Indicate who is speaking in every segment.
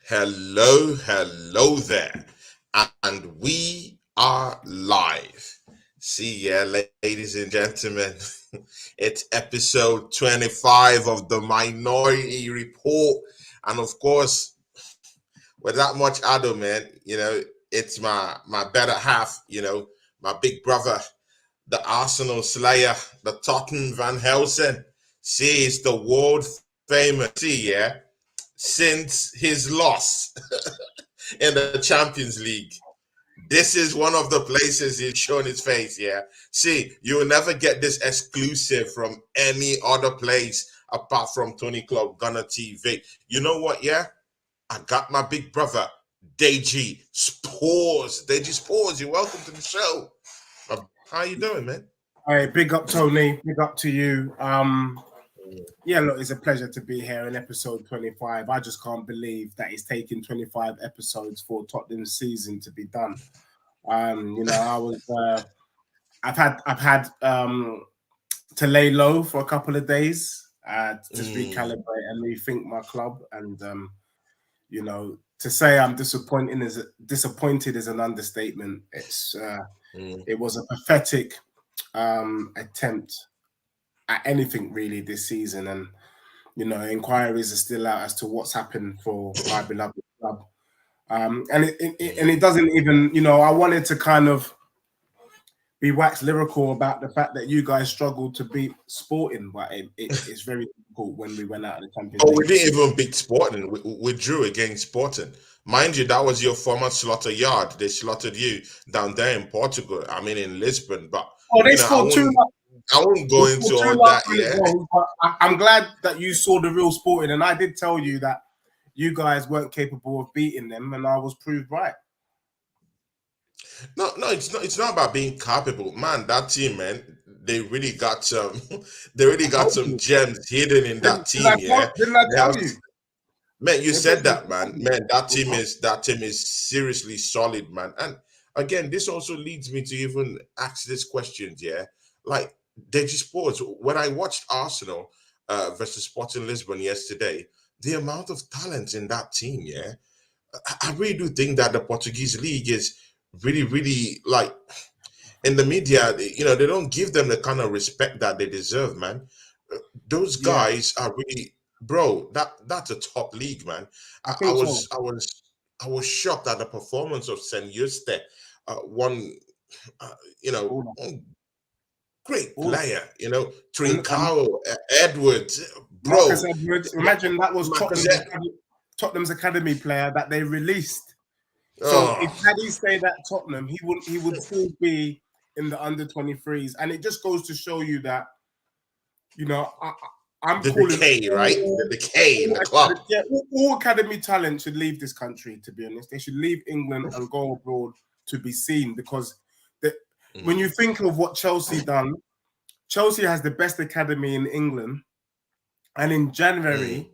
Speaker 1: Hello there. And we are live. See ya, ladies and gentlemen. It's episode 25 of the Minority Report. And of course, with that much ado, man, it's my better half, my big brother, the Arsenal Slayer, the Tottenham Van Helsing. See, it's the world famous. See, yeah, since his loss in the Champions League. This is one of the places he's shown his face. Yeah. See, you will never get this exclusive from any other place apart from Tony Club Gunner TV. You know what? Yeah. I got my big brother, Deji Spores. Deji Spores, you're welcome to the show. How you doing, man?
Speaker 2: All right, big up, Tony. Big up to you. Yeah, look, it's a pleasure to be here in episode 25. I just can't believe that it's taken 25 episodes for Tottenham's season to be done. I've had to lay low for a couple of days to just recalibrate and rethink my club, and to say I'm disappointed is an understatement. It was a pathetic attempt at anything really this season, and inquiries are still out as to what's happened for my beloved club. And it doesn't even, I wanted to kind of be wax lyrical about the fact that you guys struggled to beat Sporting, but it's very difficult when we went out of the Champions League.
Speaker 1: We didn't even beat Sporting. We drew against Sporting. Mind you, that was your former slaughter yard. They slaughtered you down there in Portugal. I mean, in Lisbon. But
Speaker 2: they scored two.
Speaker 1: I won't go into all that. Yeah,
Speaker 2: I'm glad that you saw the real Sporting, and I did tell you that you guys weren't capable of beating them, and I was proved right.
Speaker 1: No, it's not about being capable, man. That team, man, they really got some gems hidden in that team.
Speaker 2: Didn't I tell you?
Speaker 1: Man, you said that, man. Man, that team is seriously solid, man. And again, this also leads me to even ask this question, yeah. Like Deji Sports, when I watched Arsenal versus Sporting Lisbon yesterday, the amount of talent in that team, yeah, I really do think that the Portuguese league is really, really like in the media, they don't give them the kind of respect that they deserve, man. Those guys are really, bro. That's a top league, man. I was shocked at the performance of Saint Juste, one, one great player. Trincao, Edwards, bro.
Speaker 2: Marcus Edwards. Imagine that was Tottenham's academy player that they released. So if he stayed at Tottenham, he would still be in the under 23s, and it just goes to show you that, I'm
Speaker 1: the
Speaker 2: calling
Speaker 1: decay, right? The decay in the club.
Speaker 2: Yeah, all academy talent should leave this country. To be honest, they should leave England and go abroad to be seen, because when you think of what Chelsea done, Chelsea has the best academy in England, and in January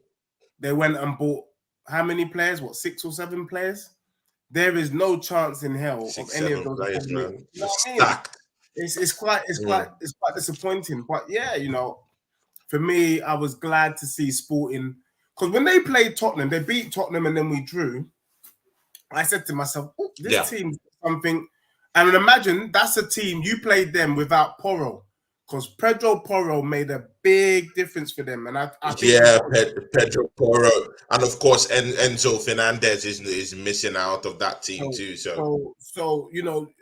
Speaker 2: they went and bought how many players? 6 or 7 players? There is no chance in hell of any of those players, man. It's quite disappointing. But yeah, for me, I was glad to see Sporting, because when they played Tottenham, they beat Tottenham and then we drew. I said to myself, this team's something. And imagine that's a team, you played them without Porro, because Pedro Porro made a big difference for them. And I think
Speaker 1: Pedro Porro, and of course Enzo Fernandez is missing out of that team too.
Speaker 2: So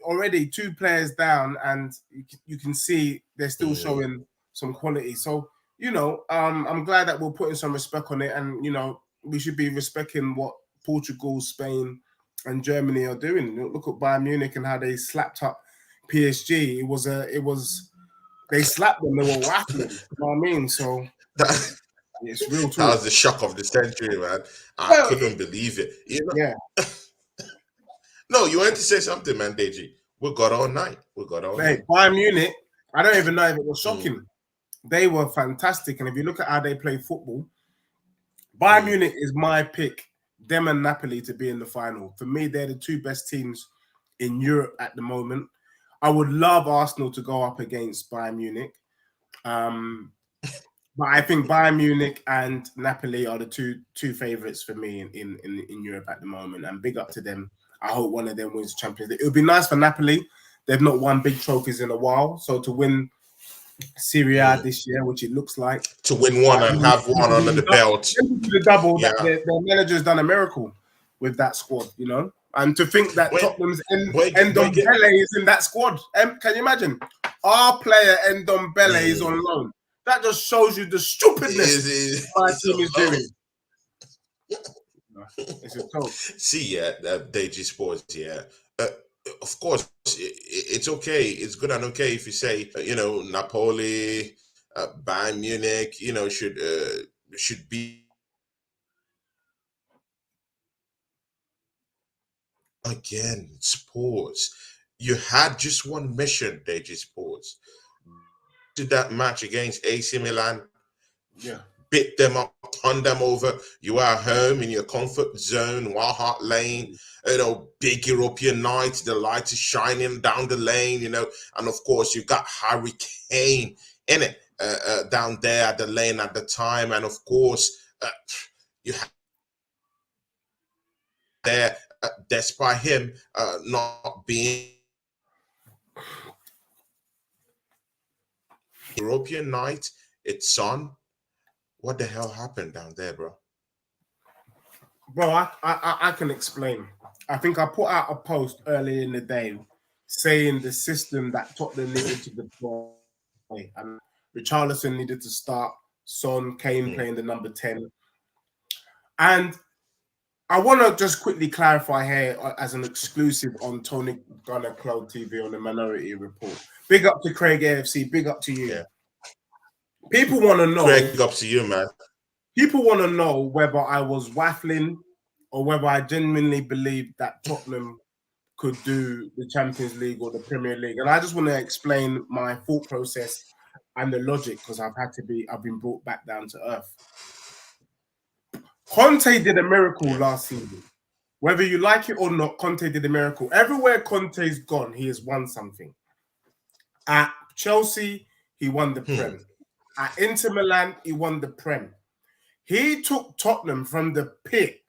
Speaker 2: already 2 players down, and you can see they're still showing some quality. So I'm glad that we're putting some respect on it, and we should be respecting what Portugal, Spain, and Germany are doing. Look at Bayern Munich and how they slapped up PSG. They slapped them. They were waffling. You know what I mean? So it's real talk.
Speaker 1: That was the shock of the century, man. I couldn't believe it.
Speaker 2: Yeah.
Speaker 1: No, you wanted to say something, man, Deji. We got all night.
Speaker 2: Bayern Munich, I don't even know if it was shocking. They were fantastic. And if you look at how they play football, Bayern Munich is my pick, them and Napoli, to be in the final. For me, they're the 2 best teams in Europe at the moment. I would love Arsenal to go up against Bayern Munich. But I think Bayern Munich and Napoli are the two favorites for me in Europe at the moment. And big up to them. I hope one of them wins the Champions League. It would be nice for Napoli. They've not won big trophies in a while. So to win Serie A this year, which it looks like.
Speaker 1: To win one and have one under the belt.
Speaker 2: The double, that their manager's done a miracle with that squad, you know? And to think that Tottenham's Ndombele is in that squad. Can you imagine? Our player Ndombele is on loan. That just shows you the stupidness my team is doing. It's a joke.
Speaker 1: See, DG Sports, of course, it's okay. It's good and okay if you say, Napoli, Bayern Munich, should be. Again, sports. You had just one mission, DG Sports. To that match against AC Milan, beat them up, turn them over. You are home in your comfort zone, White Hart Lane, big European night, the light is shining down the lane, and of course you got Harry Kane in it down there at the lane at the time, and of course you have there despite him not being European night, it's on. What the hell happened down there, bro?
Speaker 2: Bro, I can explain. I think I put out a post earlier in the day saying the system that Tottenham needed to deploy, and Richarlison needed to start, Son, Kane playing the number 10. And I want to just quickly clarify here as an exclusive on Tony Gunner Cloud TV on the Minority Report. Big up to Craig AFC. Big up to you.
Speaker 1: Yeah.
Speaker 2: People want to know.
Speaker 1: Craig, big up to you, man.
Speaker 2: People want to know whether I was waffling or whether I genuinely believed that Tottenham could do the Champions League or the Premier League. And I just want to explain my thought process and the logic because I've been brought back down to earth. Conte did a miracle last season. Whether you like it or not, Conte did a miracle. Everywhere Conte's gone, he has won something. At Chelsea, he won the Prem. At Inter Milan, he won the Prem. He took Tottenham from the pit,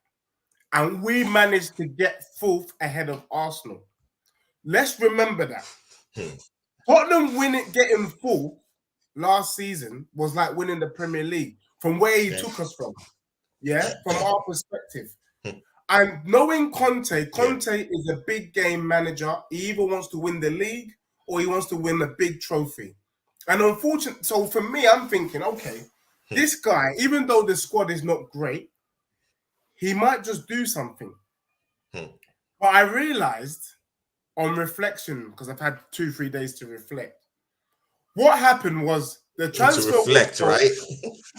Speaker 2: and we managed to get fourth ahead of Arsenal. Let's remember that. Tottenham getting fourth last season was like winning the Premier League from where he took us from. From our perspective. And knowing Conte is a big game manager. He either wants to win the league or he wants to win a big trophy. And unfortunately, so for me, I'm thinking, okay, this guy, even though the squad is not great, he might just do something. But I realized on reflection, because I've had 2-3 days to reflect, what happened was the transfer
Speaker 1: to reflect,
Speaker 2: window,
Speaker 1: right?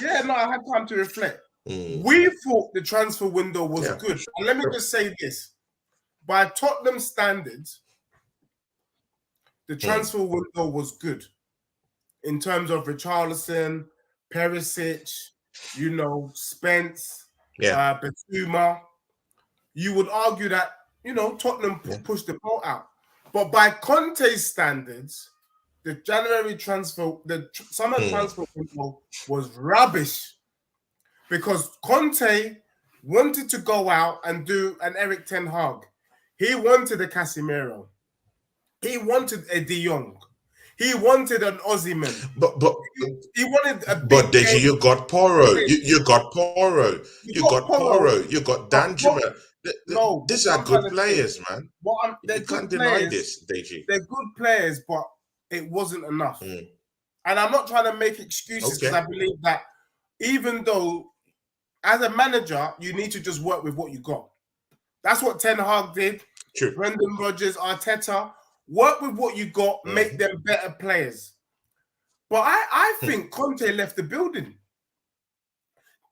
Speaker 2: I had time to reflect. We thought the transfer window was good. And let me just say this. By Tottenham standards, the transfer window was good. In terms of Richarlison, Perisic, Spence, Basuma. You would argue that, Tottenham pushed the ball out. But by Conte's standards, the January transfer, the summer transfer window was rubbish. Because Conte wanted to go out and do an Eric Ten Hag. He wanted a Casemiro. He wanted a De Jong. He wanted an Osimhen.
Speaker 1: But
Speaker 2: he wanted a big
Speaker 1: But Deji, you got Porro. You got Porro. You got Porro. You got Danjuma. These are good players, man. You can't deny this, Deji.
Speaker 2: They're good players, but it wasn't enough. And I'm not trying to make excuses because I believe that even though as a manager, you need to just work with what you got. That's what Ten Hag did.
Speaker 1: True.
Speaker 2: Brendan Rodgers, Arteta, work with what you got, make them better players. But I think Conte left the building.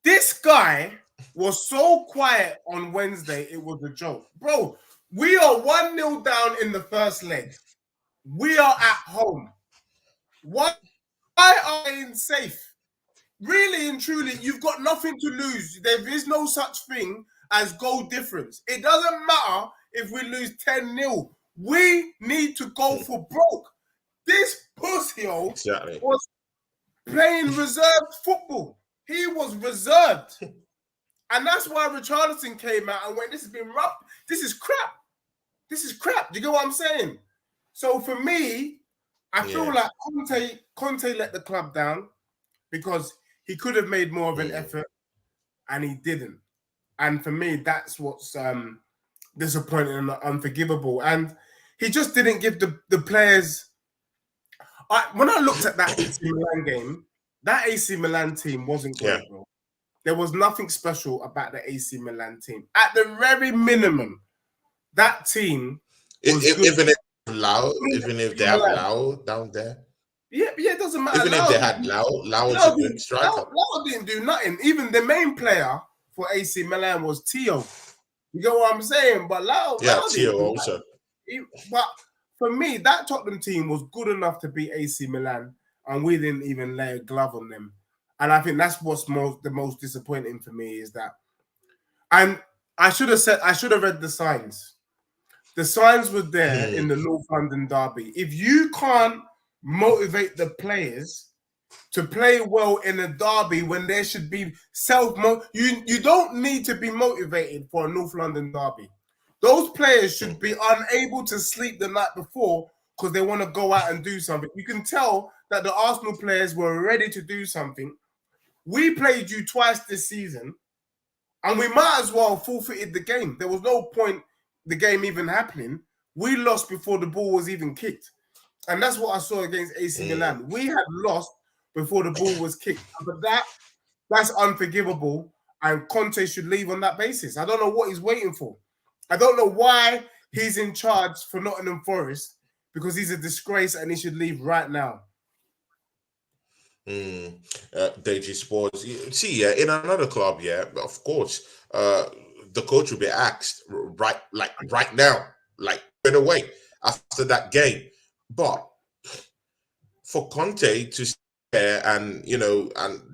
Speaker 2: This guy was so quiet on Wednesday, it was a joke. Bro, we are 1-0 down in the first leg. We are at home. Why are they safe? Really and truly, you've got nothing to lose. There is no such thing as goal difference. It doesn't matter if we lose 10-0. We need to go for broke. This pussy was playing reserved football. He was reserved. And that's why Richarlison came out and went, this has been rough. This is crap. This is crap. Do you get what I'm saying? So for me, I feel like Conte let the club down because he could have made more of an effort and he didn't. And for me, that's what's disappointing and unforgivable. And he just didn't give the players... when I looked at that AC Milan game, that AC Milan team wasn't great, bro. There was nothing special about the AC Milan team. At the very minimum, that team was
Speaker 1: even if they have Lau down there.
Speaker 2: Yeah, it doesn't matter.
Speaker 1: Even if they had Lau was a good striker.
Speaker 2: Lau didn't do nothing. Even the main player for AC Milan was Theo. You get what I'm saying? But Lau
Speaker 1: Theo also.
Speaker 2: But for me, that Tottenham team was good enough to beat AC Milan, and we didn't even lay a glove on them. And I think that's what's the most disappointing for me is that. And I should have read the signs. The signs were there in the North London derby. If you can't motivate the players to play well in a derby when there should be you don't need to be motivated for a North London derby. Those players should be unable to sleep the night before because they want to go out and do something. You can tell that the Arsenal players were ready to do something. We played you twice this season, and we might as well have forfeited the game. There was no point the game even happening. We lost before the ball was even kicked. And that's what I saw against AC Milan. We had lost before the ball was kicked. But that's unforgivable, and Conte should leave on that basis. I don't know what he's waiting for. I don't know why he's in charge for Nottingham Forest, because he's a disgrace and he should leave right now.
Speaker 1: Deji Sports. See, in another club, of course, the coach will be asked right now, right away after that game. But for Conte to stay there and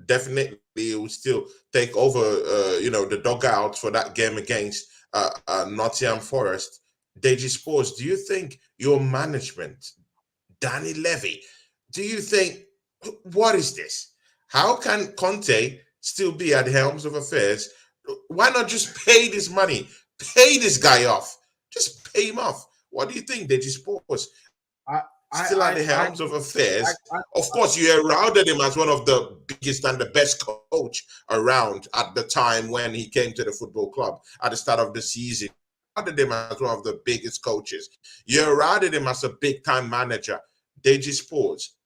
Speaker 1: definitely he will still take over, the dugout for that game against Nottingham Forest. Deji Sports, do you think your management, Danny Levy, do you think, what is this? How can Conte still be at the helms of affairs? Why not just pay this money? Pay this guy off. Just pay him off. What do you think, Deji Sports? Still at the helms of affairs. Of course, you heralded him as one of the biggest and the best coach around at the time when he came to the football club at the start of the season. You heralded him as one of the biggest coaches. You heralded him as a big-time manager. Deji Sports,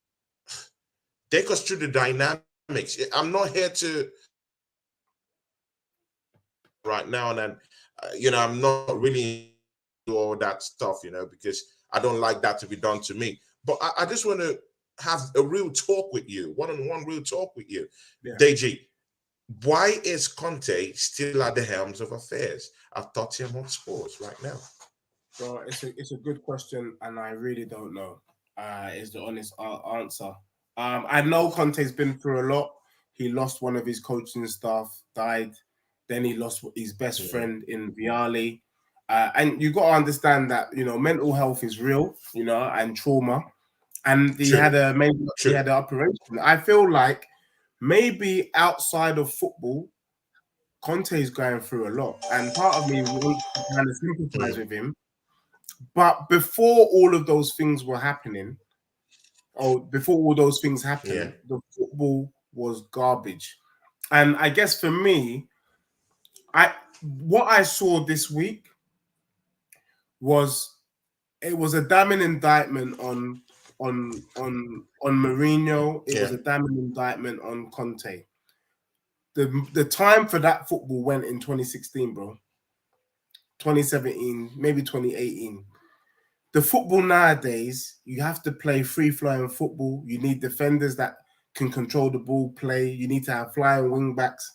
Speaker 1: take us through the dynamics. I'm not here to right now, and I'm not really do all that stuff, because I don't like that to be done to me. But I just want to have a real talk with you, one-on-one real talk with you. Deji, why is Conte still at the helms of affairs at Tottenham Hotspur right now?
Speaker 2: Well, it's a good question, and I really don't know. Is the honest answer. I know Conte's been through a lot. He lost one of his coaching staff, died. Then he lost his best friend in Vialli. And you got to understand that, mental health is real, and trauma. And he had an operation. I feel like maybe outside of football, Conte is going through a lot. And part of me wants to kind of sympathize with him. But before all of those things were happening, the football was garbage. And I guess for me, what I saw this week was a damning indictment on Mourinho. It was a damning indictment on Conte. The time for that football went in 2016, bro. 2017, maybe 2018. The football nowadays, you have to play free-flowing football. You need defenders that can control the ball, play. You need to have flying wing backs.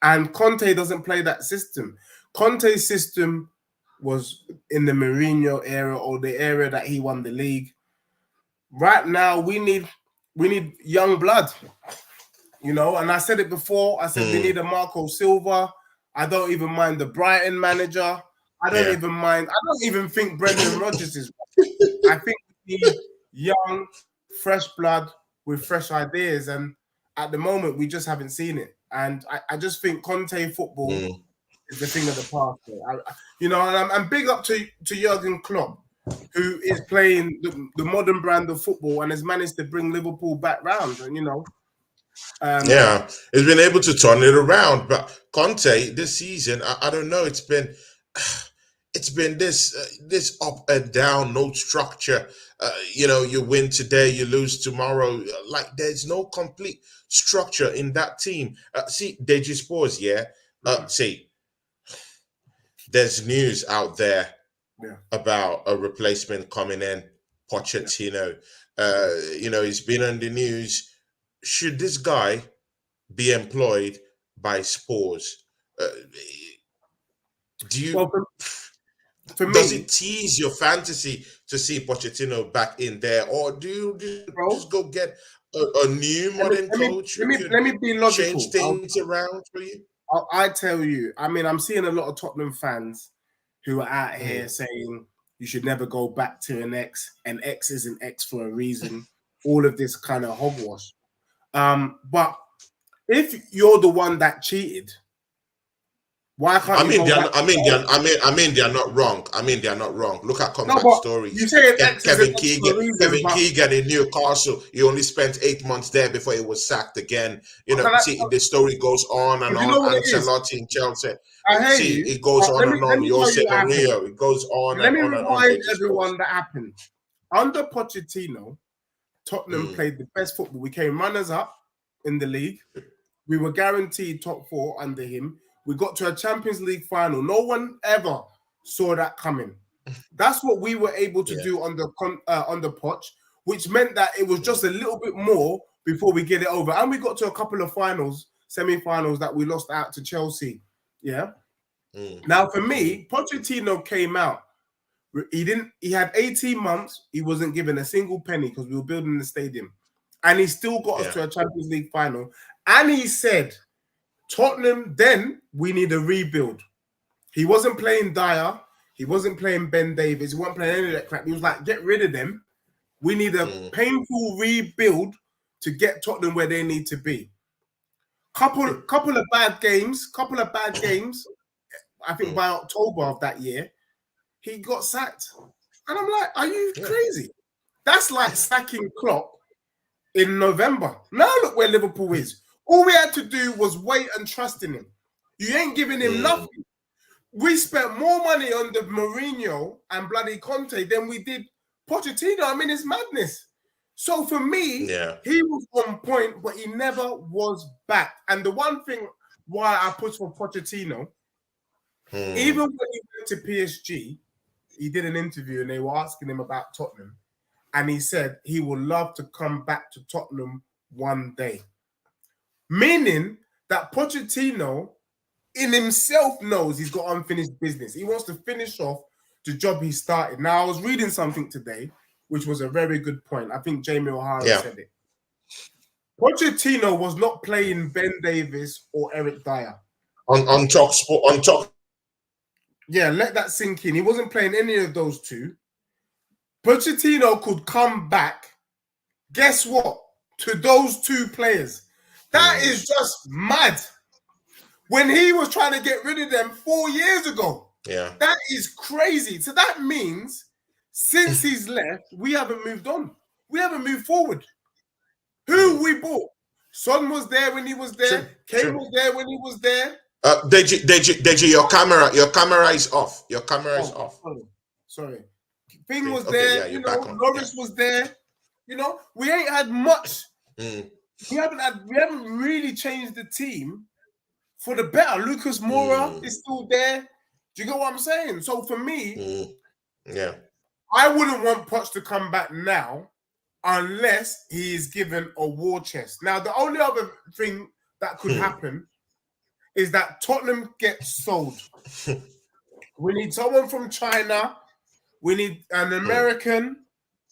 Speaker 2: And Conte doesn't play that system. Conte's system was in the Mourinho era, or the era that he won the league. Right now, we need young blood, And I said it before. I said we need a Marco Silva. I don't even mind the Brighton manager. I don't even mind. I don't even think Brendan Rodgers is. I think we need young, fresh blood with fresh ideas. And at the moment, we just haven't seen it. And I just think Conte football is the thing of the past. And I'm big up to Jurgen Klopp, who is playing the modern brand of football and has managed to bring Liverpool back round. And
Speaker 1: he's been able to turn it around. But Conte this season, I don't know. It's been this up and down, no structure. You win today, you lose tomorrow. Like there's no complete structure in that team. See, Deji Spores, see, there's news out there about a replacement coming in, Pochettino. He's been on the news. Should this guy be employed by Spurs? Does it tease your fantasy to see Pochettino back in there, or do you just go get a new modern coach?
Speaker 2: Let me be logical.
Speaker 1: Change things around for you.
Speaker 2: I tell you, I mean, I'm seeing a lot of Tottenham fans who are out here saying you should never go back to an ex, and X isn't X for a reason. All of this kind of hogwash. But if you're the one that cheated, why can't
Speaker 1: they're not wrong. They're not wrong. Look at comeback stories.
Speaker 2: You say
Speaker 1: Kevin Keegan in Newcastle. He only spent 8 months there before he was sacked again. The story goes on and on. Ancelotti in Chelsea. It goes on and on. Jose Mourinho. It goes on and on.
Speaker 2: Let me remind everyone that happened. Under Pochettino, Tottenham played the best football. We came runners up in the league. We were guaranteed top 4 under him. We got to a Champions League final. No one ever saw that coming. That's what we were able to do on the Poch, which meant that it was just a little bit more before we get it over. And we got to a couple of semi-finals that we lost out to Chelsea. Yeah. Now for me, Pochettino came out. He had 18 months. He wasn't given a single penny because we were building the stadium. And he still got us to a Champions League final. And he said, Tottenham, then we need a rebuild. He wasn't playing Dyer. He wasn't playing Ben Davies. He wasn't playing any of that crap. He was like, get rid of them. We need a painful rebuild to get Tottenham where they need to be. Couple of bad games. I think by October of that year, he got sacked. And I'm like, are you crazy? That's like sacking Klopp in November. Now look where Liverpool is. All we had to do was wait and trust in him. You ain't giving him nothing. We spent more money on the Mourinho and bloody Conte than we did Pochettino. I mean, it's madness. So for me, he was on point, but he never was back. And the one thing why I pushed for Pochettino, even when he went to PSG, he did an interview and they were asking him about Tottenham. And he said he would love to come back to Tottenham one day. Meaning that Pochettino in himself knows he's got unfinished business. He wants to finish off the job he started. Now, I was reading something today, which was a very good point. I think Jamie O'Hara said it. Pochettino was not playing Ben Davies or Eric Dyer.
Speaker 1: On Talk.
Speaker 2: Yeah, let that sink in. He wasn't playing any of those two. Pochettino could come back, guess what, to those two players. That is just mad. When he was trying to get rid of them 4 years ago.
Speaker 1: Yeah.
Speaker 2: That is crazy. So that means since he's left, we haven't moved on. We haven't moved forward. Who we bought? Son was there when he was there. Kane was there when he was there.
Speaker 1: Deji, your camera is off. Your camera is off.
Speaker 2: Sorry. Thing was there. Norris was there. We ain't had much. We haven't really changed the team for the better. Lucas Moura is still there. Do you get what I'm saying? So for me, I wouldn't want Poch to come back now unless he is given a war chest. Now, the only other thing that could happen is that Tottenham gets sold. We need someone from China. We need an American,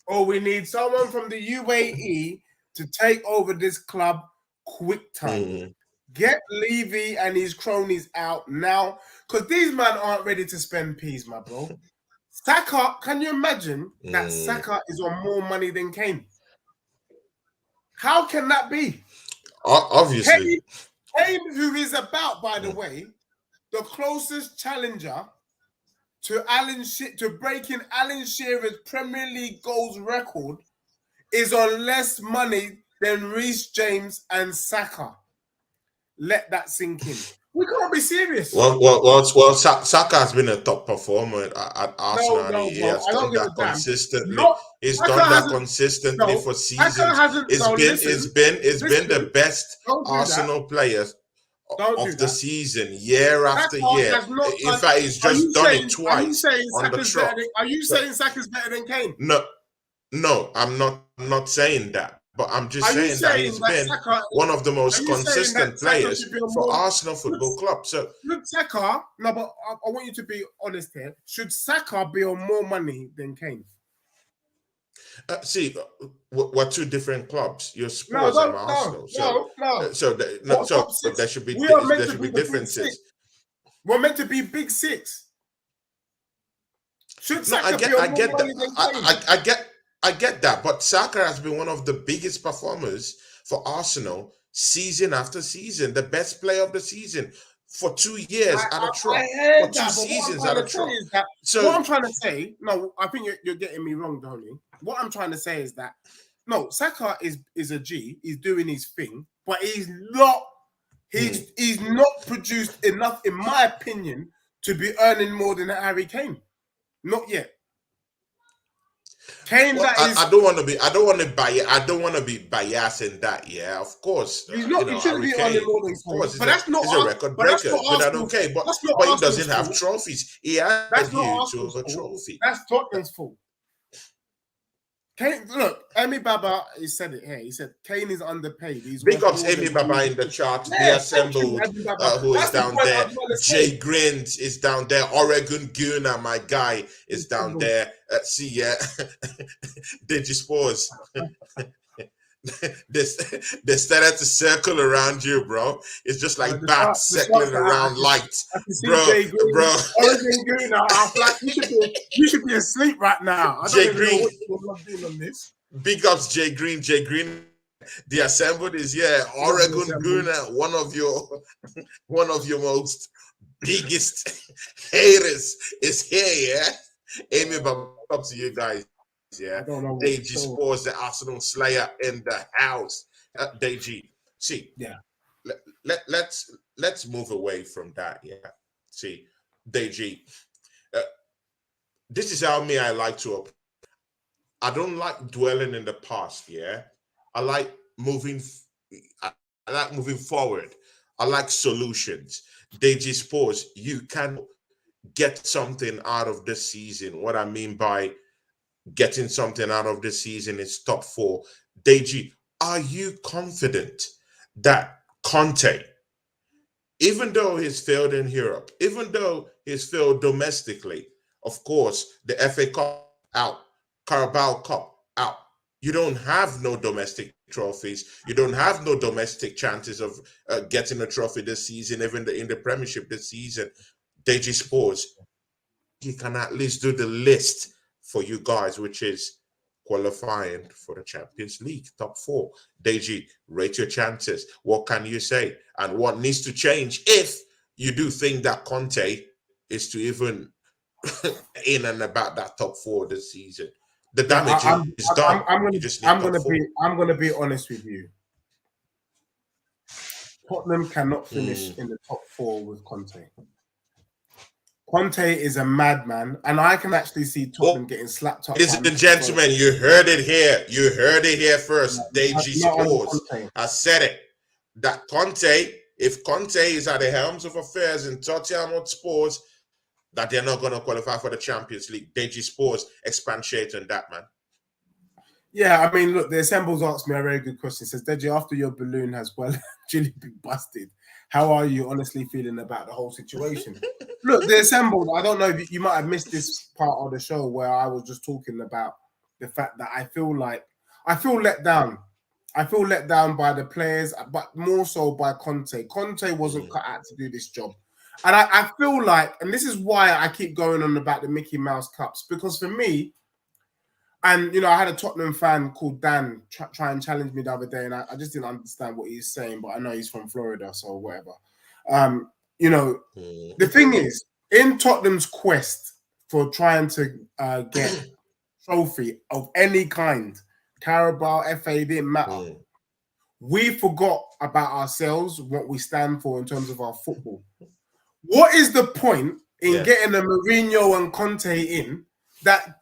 Speaker 2: or we need someone from the UAE to take over this club quick time. Get Levy and his cronies out now, because these men aren't ready to spend peas, my bro. Saka, can you imagine that Saka is on more money than Kane? How can that be?
Speaker 1: Obviously.
Speaker 2: Kane, who is about, by the way, the closest challenger to breaking Alan Shearer's Premier League goals record, is on less money than Reece James and Saka. Let that sink in. We can't be serious.
Speaker 1: Well, Saka has been a top performer at Arsenal.
Speaker 2: No,
Speaker 1: he has
Speaker 2: done
Speaker 1: that consistently. He's
Speaker 2: Saka
Speaker 1: done that consistently for seasons. It's been the best Arsenal player of the season, year after year. In fact, he's just done it twice on the trot.
Speaker 2: Are you saying Saka's better than Kane?
Speaker 1: No, I'm not saying that. But I'm just saying that he's been one of the most consistent players for Arsenal Football Club. So
Speaker 2: should Saka? No, but I want you to be honest here. Should Saka be on more money than Kane?
Speaker 1: See, we're two different clubs. You're Spurs and Arsenal. So there should be differences.
Speaker 2: We're meant to be big six. Should Saka be on more money than Kane?
Speaker 1: I get that, but Saka has been one of the biggest performers for Arsenal season after season, the best player of the season for 2 years at a trot. For 2 seasons at a trot.
Speaker 2: So what I'm trying to say, no, I think you're getting me wrong, Donny. What I'm trying to say is that no, Saka is a G. He's doing his thing, but he's not produced enough, in my opinion, to be earning more than Harry Kane. Not yet. Kane,
Speaker 1: I don't want to be biased in that. Yeah, of course.
Speaker 2: He's not. He shouldn't be earning more than Kane. But that's not.
Speaker 1: He's a record breaker. But okay. But he doesn't have trophies. He has a trophy.
Speaker 2: That's Tottenham's fault. Kane, look, Emi Baba, he said it here. He said Kane is underpaid.
Speaker 1: Big ups Emi Baba in the chart. The assembled, who is down there. Jay Grins is down there. Oregon Guna, my guy, is down there. See, yeah, Digispores. They started to circle around you, bro. It's just like bats circling around lights, bro.
Speaker 2: Oregon Guna, you should be asleep right now.
Speaker 1: Jay Green, on this. Big ups, Jay Green. Jay Green, the assembled is Oregon Guna, one of your most biggest haters is here. Amy, up to you guys. Yeah, Deji Sports, the Arsenal Slayer in the house. Deji, see, let's move away from that. Yeah, see, Deji, this is how I like to. I don't like dwelling in the past. Yeah, I like moving. I like moving forward. I like solutions. Deji Sports, you can get something out of this season. What I mean by getting something out of this season is top 4. Deji, are you confident that Conte, even though he's failed in Europe, even though he's failed domestically, of course, the FA Cup out, Carabao Cup out, you don't have no domestic trophies, you don't have no domestic chances of getting a trophy this season, even in the Premiership this season, Deji Sports, you can at least do the list for you guys, which is qualifying for the Champions League, top 4. Deji, rate your chances. What can you say? And what needs to change if you do think that Conte is to even in and about that top 4 this season? The damage is done.
Speaker 2: I'm gonna be honest with you. Tottenham cannot finish in the top 4 with Conte. Conte is a madman, and I can actually see Tottenham getting slapped up.
Speaker 1: Ladies and gentlemen, you heard it here. You heard it here first. Deji Sports has said it. That Conte, if Conte is at the helms of affairs in Tottenham Hotspur, that they're not going to qualify for the Champions League. Deji Sports, expatiate on that, man.
Speaker 2: Yeah, I mean, look, the Assembles asked me a very good question. It says, Deji, after your balloon has well actually been busted, how are you honestly feeling about the whole situation? Look, the Assembled, I don't know if you might have missed this part of the show where I was just talking about the fact that I feel let down. I feel let down by the players, but more so by Conte. Conte wasn't cut out to do this job. And I feel like, and this is why I keep going on about the Mickey Mouse Cups, because for me, And I had a Tottenham fan called Dan try and challenge me the other day, and I just didn't understand what he's saying, but I know he's from Florida, so whatever. The thing is, in Tottenham's quest for trying to get trophy of any kind, Carabao, FA, didn't matter. We forgot about ourselves, what we stand for in terms of our football. What is the point in getting a Mourinho and Conte in that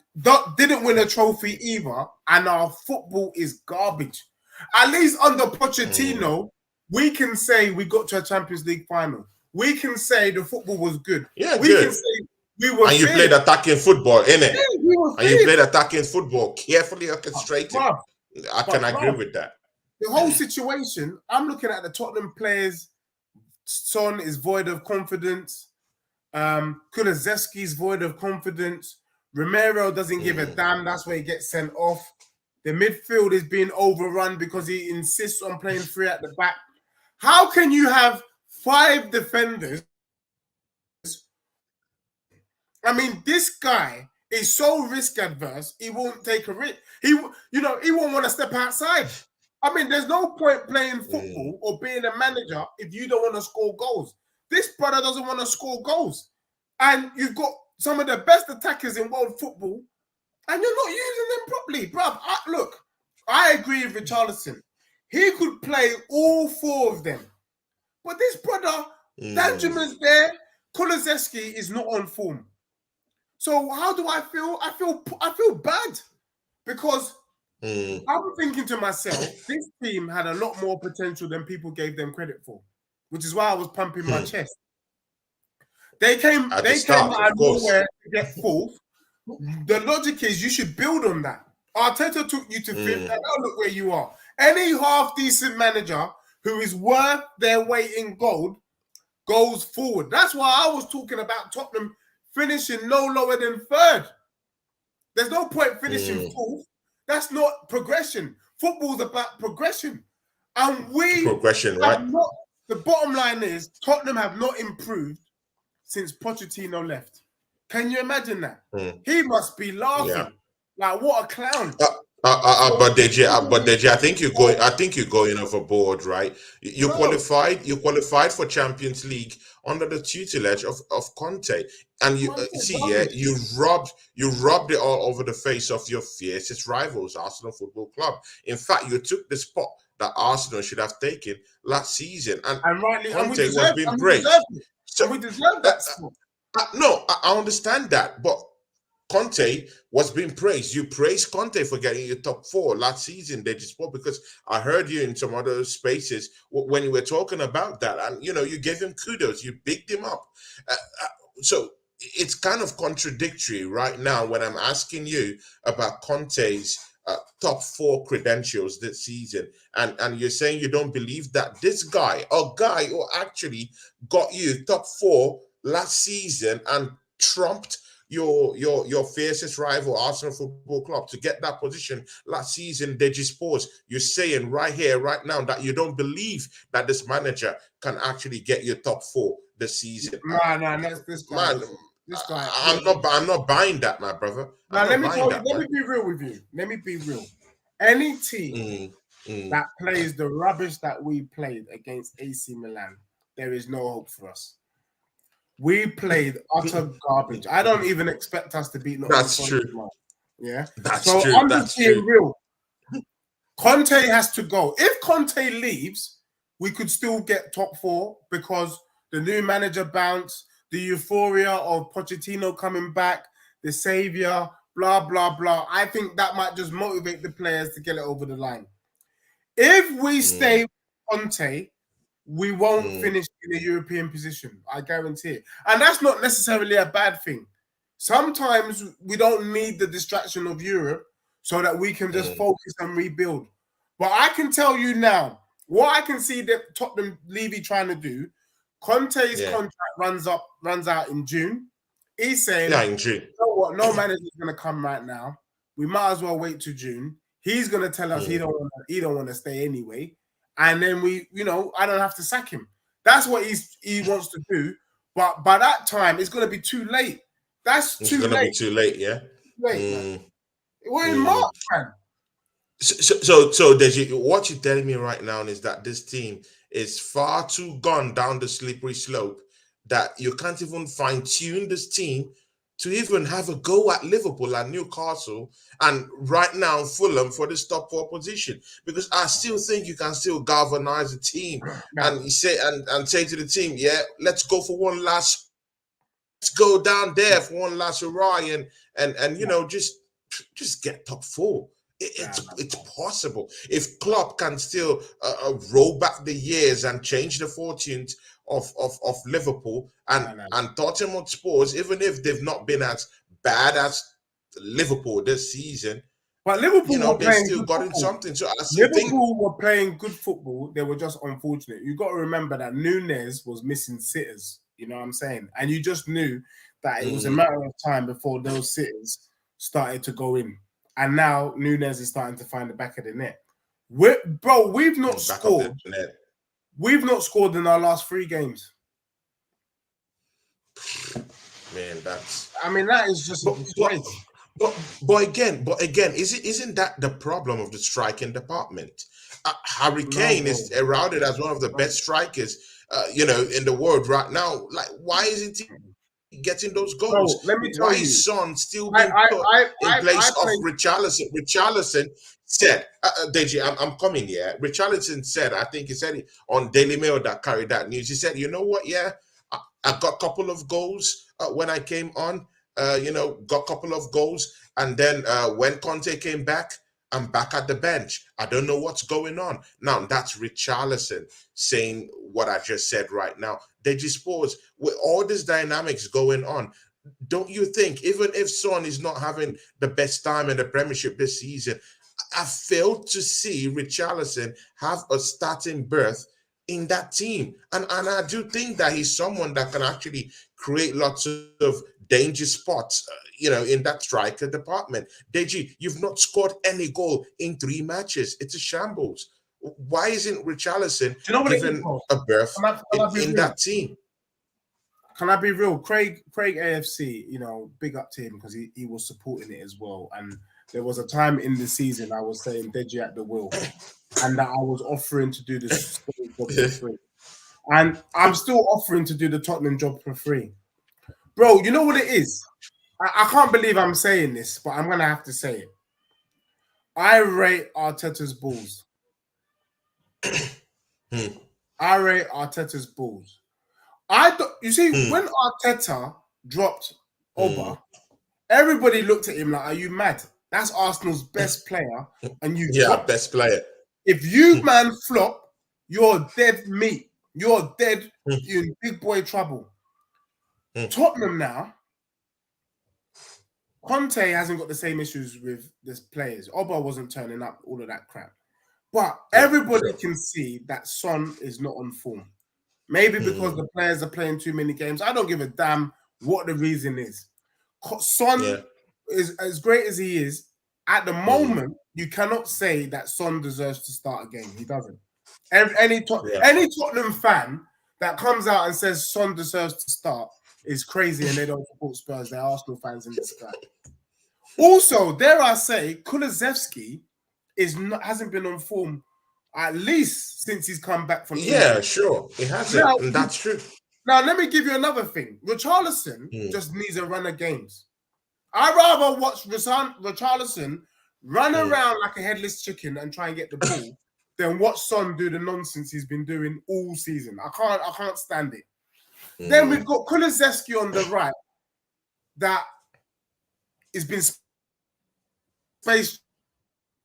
Speaker 2: didn't win a trophy either, and our football is garbage? At least under Pochettino, we can say we got to a Champions League final. We can say the football was good.
Speaker 1: Yeah,
Speaker 2: we
Speaker 1: good.
Speaker 2: Can say we were.
Speaker 1: And you played attacking football, innit? Yeah, and you played attacking football, carefully orchestrated. I can agree with that.
Speaker 2: The whole situation, I'm looking at the Tottenham players. Son is void of confidence. Kulusevski's void of confidence. Romero doesn't give a damn. That's where he gets sent off. The midfield is being overrun because he insists on playing 3 at the back. How can you have 5 defenders? I mean, this guy is so risk adverse. He won't take a risk. He won't want to step outside. I mean, there's no point playing football or being a manager if you don't want to score goals. This brother doesn't want to score goals. And you've got some of the best attackers in world football, and you're not using them properly. Bruv, look, I agree with Richarlison. He could play all 4 of them. But this brother, Danjuma's there, Kulusevski is not on form. So how do I feel? I feel bad because I'm thinking to myself, this team had a lot more potential than people gave them credit for, which is why I was pumping my chest. They came out of nowhere to get 4th. The logic is you should build on that. Arteta took you to 5th, and now look where you are. Any half-decent manager who is worth their weight in gold goes forward. That's why I was talking about Tottenham finishing no lower than 3rd. There's no point finishing 4th. That's not progression. Football's about progression. And
Speaker 1: progression, right?
Speaker 2: The bottom line is Tottenham have not improved since Pochettino left. Can you imagine that? He must be laughing. Yeah. Like, what a clown.
Speaker 1: But Deji, I think you're going overboard, right? You qualified for Champions League under the tutelage of Conte, and you rubbed it all over the face of your fiercest rivals, Arsenal Football Club. In fact, you took the spot that Arsenal should have taken last season, and rightly, Conte was being praised.
Speaker 2: So we deserve that spot.
Speaker 1: No, I understand that, but Conte was being praised. You praised Conte for getting your top 4 last season. They just spoke because I heard you in some other spaces when you were talking about that, and you gave him kudos. You bigged him up. So it's kind of contradictory right now when I'm asking you about Conte's top 4 credentials this season, and you're saying you don't believe that this guy, a guy who actually got you top 4 last season and trumped your fiercest rival, Arsenal Football Club, to get that position last season, Deji Sports, you're saying right here, right now, that you don't believe that this manager can actually get your top 4 this season.
Speaker 2: No, that's this guy. Man, this guy.
Speaker 1: I'm not buying that, my brother.
Speaker 2: Now let me be real with you. Let me be real. Any team that plays the rubbish that we played against AC Milan, there is no hope for us. We played utter garbage. I don't even expect us to beat.
Speaker 1: That's true.
Speaker 2: Yeah,
Speaker 1: that's true.
Speaker 2: I'm just being real. Conte has to go. If Conte leaves, we could still get top 4 because the new manager bounce, the euphoria of Pochettino coming back, the savior, blah blah blah. I think that might just motivate the players to get it over the line. If we stay Conte, we won't finish in a European position. I guarantee it. And that's not necessarily a bad thing. Sometimes we don't need the distraction of Europe so that we can just focus and rebuild. But I can tell you now, what I can see that Tottenham Levy trying to do, Conte's contract runs out in June. He's saying,
Speaker 1: in June.
Speaker 2: You know what? No manager's going to come right now. We might as well wait till June. He's going to tell us he don't want to stay anyway. And then I don't have to sack him. That's what he wants to do. But by that time, it's going to be too late. It's going to
Speaker 1: be too late, yeah?
Speaker 2: Late, We're in March, man.
Speaker 1: So what you're telling me right now is that this team is far too gone down the slippery slope that you can't even fine tune this team to even have a go at Liverpool and Newcastle and right now Fulham for this top four position, because I still think you can still galvanize the team and you say and say to the team, yeah, let's go for one last, let's go down there for one last hurrah and you know just get top four. It's possible if Klopp can still roll back the years and change the fortunes of Liverpool and Tottenham Hotspurs, even if they've not been as bad as Liverpool this season.
Speaker 2: But Liverpool,
Speaker 1: you know,
Speaker 2: were
Speaker 1: they
Speaker 2: playing
Speaker 1: still
Speaker 2: good
Speaker 1: got in
Speaker 2: football.
Speaker 1: something. So I still
Speaker 2: Liverpool were playing good football. They were just unfortunate. You got to remember that Núñez was missing sitters. You know what I'm saying? And you just knew that it was a matter of time before those sitters started to go in. And now Núñez is starting to find the back of the net. We've not scored. We've not scored in our last 3 games.
Speaker 1: Man, that's.
Speaker 2: I mean, that is just a disgrace.
Speaker 1: But again, isn't that the problem of the striking department? Harry Kane is heralded as one of the best strikers, you know, in the world right now. Like, why isn't he getting those goals?
Speaker 2: Bro, let me tell
Speaker 1: why
Speaker 2: you,
Speaker 1: is Son still being put in place of Richarlison? Richarlison said, Deji, I'm coming here. Richarlison said, I think he said it on Daily Mail that carried that news. He said, you know what? Yeah, I got a couple of goals when I came on. You know, got a couple of goals. And then when Conte came back, I'm back at the bench. I don't know what's going on. Now, that's Richarlison saying what I just said right now. Deji Spurs, with all this dynamics going on, don't you think, even if Son is not having the best time in the Premiership this season, I failed to see Richarlison have a starting berth in that team. And I do think that he's someone that can actually create lots of danger spots, you know, in that striker department. Deji, you've not scored any goal in 3 matches. It's a shambles. Why isn't Richarlison given a berth in that team?
Speaker 2: Can I be real? Craig AFC, you know, big up to him because he was supporting it as well. And there was a time in the season I was saying Deji at the wheel, and that I was offering to do this job for free. And I'm still offering to do the Tottenham job for free. Bro, you know what it is? I can't believe I'm saying this, but I'm going to have to say it. I rate Arteta's balls. I rate Arteta's balls. You see, when Arteta dropped Oba, everybody looked at him like, are you mad? That's Arsenal's best player. And you
Speaker 1: best player.
Speaker 2: If you, man, flop, you're dead meat. You're dead. You're in big boy trouble. Tottenham now, Conte hasn't got the same issues with the players. Oba wasn't turning up, all of that crap. But everybody can see that Son is not on form. Maybe because the players are playing too many games. I don't give a damn what the reason is. Son is as great as he is. At the moment, you cannot say that Son deserves to start a game. He doesn't. Any Tottenham fan that comes out and says Son deserves to start is crazy, and they don't support Spurs. They're Arsenal fans in this guy. Also, dare I say, Kulusevski hasn't been on form at least since he's come back from
Speaker 1: injury. Sure, it hasn't, and that's true.
Speaker 2: Now, let me give you another thing. Richarlison just needs a run of games. I'd rather watch Richarlison run around like a headless chicken and try and get the ball than watch Son do the nonsense he's been doing all season. I can't stand it. Then we've got Kulusevski on the right that has been spaced,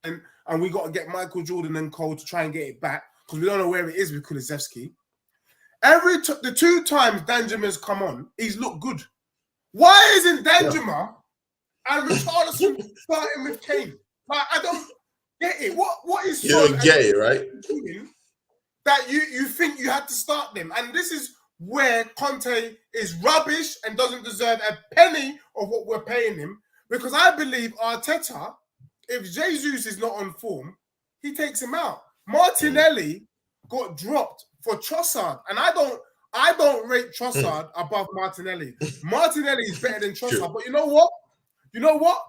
Speaker 2: and we got to get Michael Jordan and Cole to try and get it back because we don't know where it is with Kulusevski. The 2 times Danjuma come on, he's looked good. Why isn't Danjuma and Richarlison starting with Kane? Like, I don't get it. What is
Speaker 1: you don't get it, right?
Speaker 2: That you think you had to start them, and this is where Conte is rubbish and doesn't deserve a penny of what we're paying him. Because I believe Arteta, if Jesus is not on form, he takes him out. Martinelli got dropped for Trossard, and I don't rate Trossard above Martinelli. Martinelli is better than Trossard, but you know what?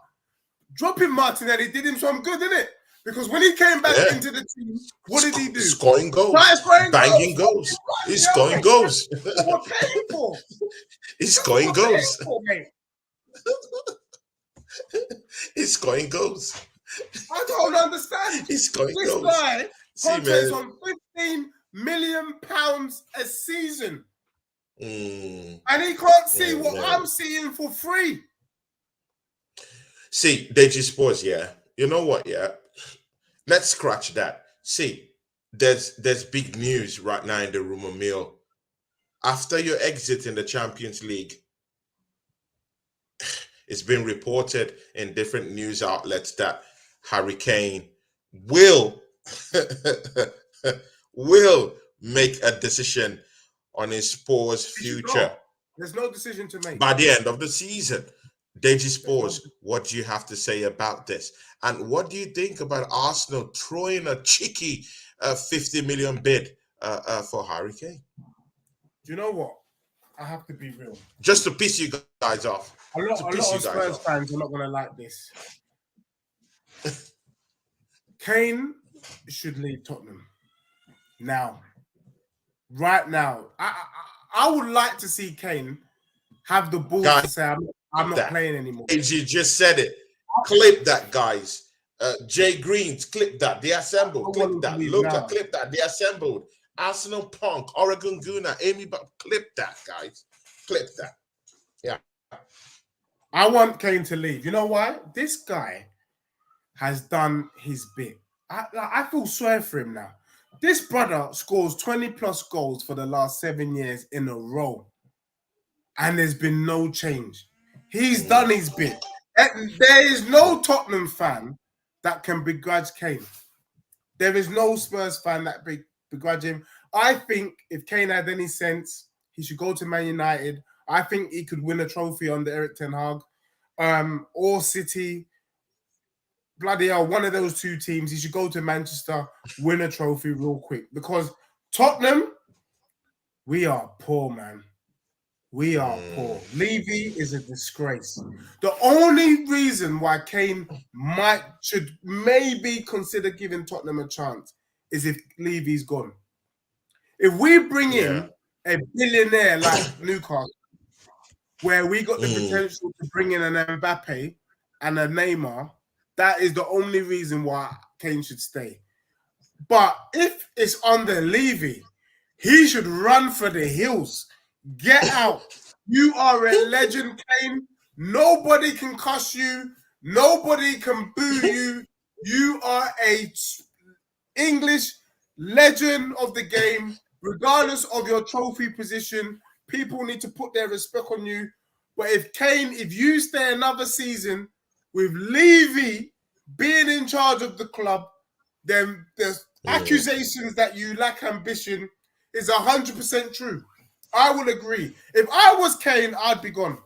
Speaker 2: dropping Martinelli did him some good, didn't it? Because when he came back into the team, what did he do?
Speaker 1: Scoring goals, banging goals. He's scoring goals.
Speaker 2: What we're paying for.
Speaker 1: He's scoring goals. He's scoring goals.
Speaker 2: I don't understand.
Speaker 1: He's scoring
Speaker 2: this
Speaker 1: goals.
Speaker 2: guy contracts on £15 million a season. And he can't see what I'm seeing for free.
Speaker 1: See, Deji Sports, yeah. You know what, yeah? Let's scratch that. See, there's big news right now in the rumor mill. After your exit in the Champions League, it's been reported in different news outlets that Harry Kane will make a decision on his Spurs future.
Speaker 2: There's no decision to make.
Speaker 1: By the end of the season. Deji Sports, what do you have to say about this? And what do you think about Arsenal throwing a cheeky 50 million bid for Harry Kane?
Speaker 2: Do you know what? I have to be real.
Speaker 1: Just to piss you guys off.
Speaker 2: A lot of Spurs fans are not going to like this. Kane should leave Tottenham now. Right now. I would like to see Kane have the balls to say, I'm not playing anymore.
Speaker 1: You just said it. Clip that, guys. Jay Greens, clip that. They assembled. Clip that. Luca, clip that. They assembled. Arsenal Punk, Oregon Guna, Amy, clip that, guys. Clip that. Yeah.
Speaker 2: I want Kane to leave. You know why? This guy has done his bit. I feel sorry for him now. This brother scores 20 plus goals for the last 7 years in a row. And there's been no change. He's done his bit. There is no Tottenham fan that can begrudge Kane. There is no Spurs fan that begrudge him. I think if Kane had any sense, he should go to Man United. I think he could win a trophy under Erik ten Hag. Or City. Bloody hell, one of those two teams. He should go to Manchester, win a trophy real quick. Because Tottenham, we are poor, man. We are poor. Levy is a disgrace. The only reason why Kane should maybe consider giving Tottenham a chance is if Levy's gone. If we bring in a billionaire like Newcastle, where we got the potential to bring in an Mbappe and a Neymar, that is the only reason why Kane should stay. But if it's under Levy, he should run for the hills. Get out. You are a legend, Kane. Nobody can cuss you. Nobody can boo you. You are a English legend of the game. Regardless of your trophy position, people need to put their respect on you. But if you stay another season with Levy being in charge of the club, then the accusations that you lack ambition is 100% true. I will agree. If I was Kane, I'd be gone.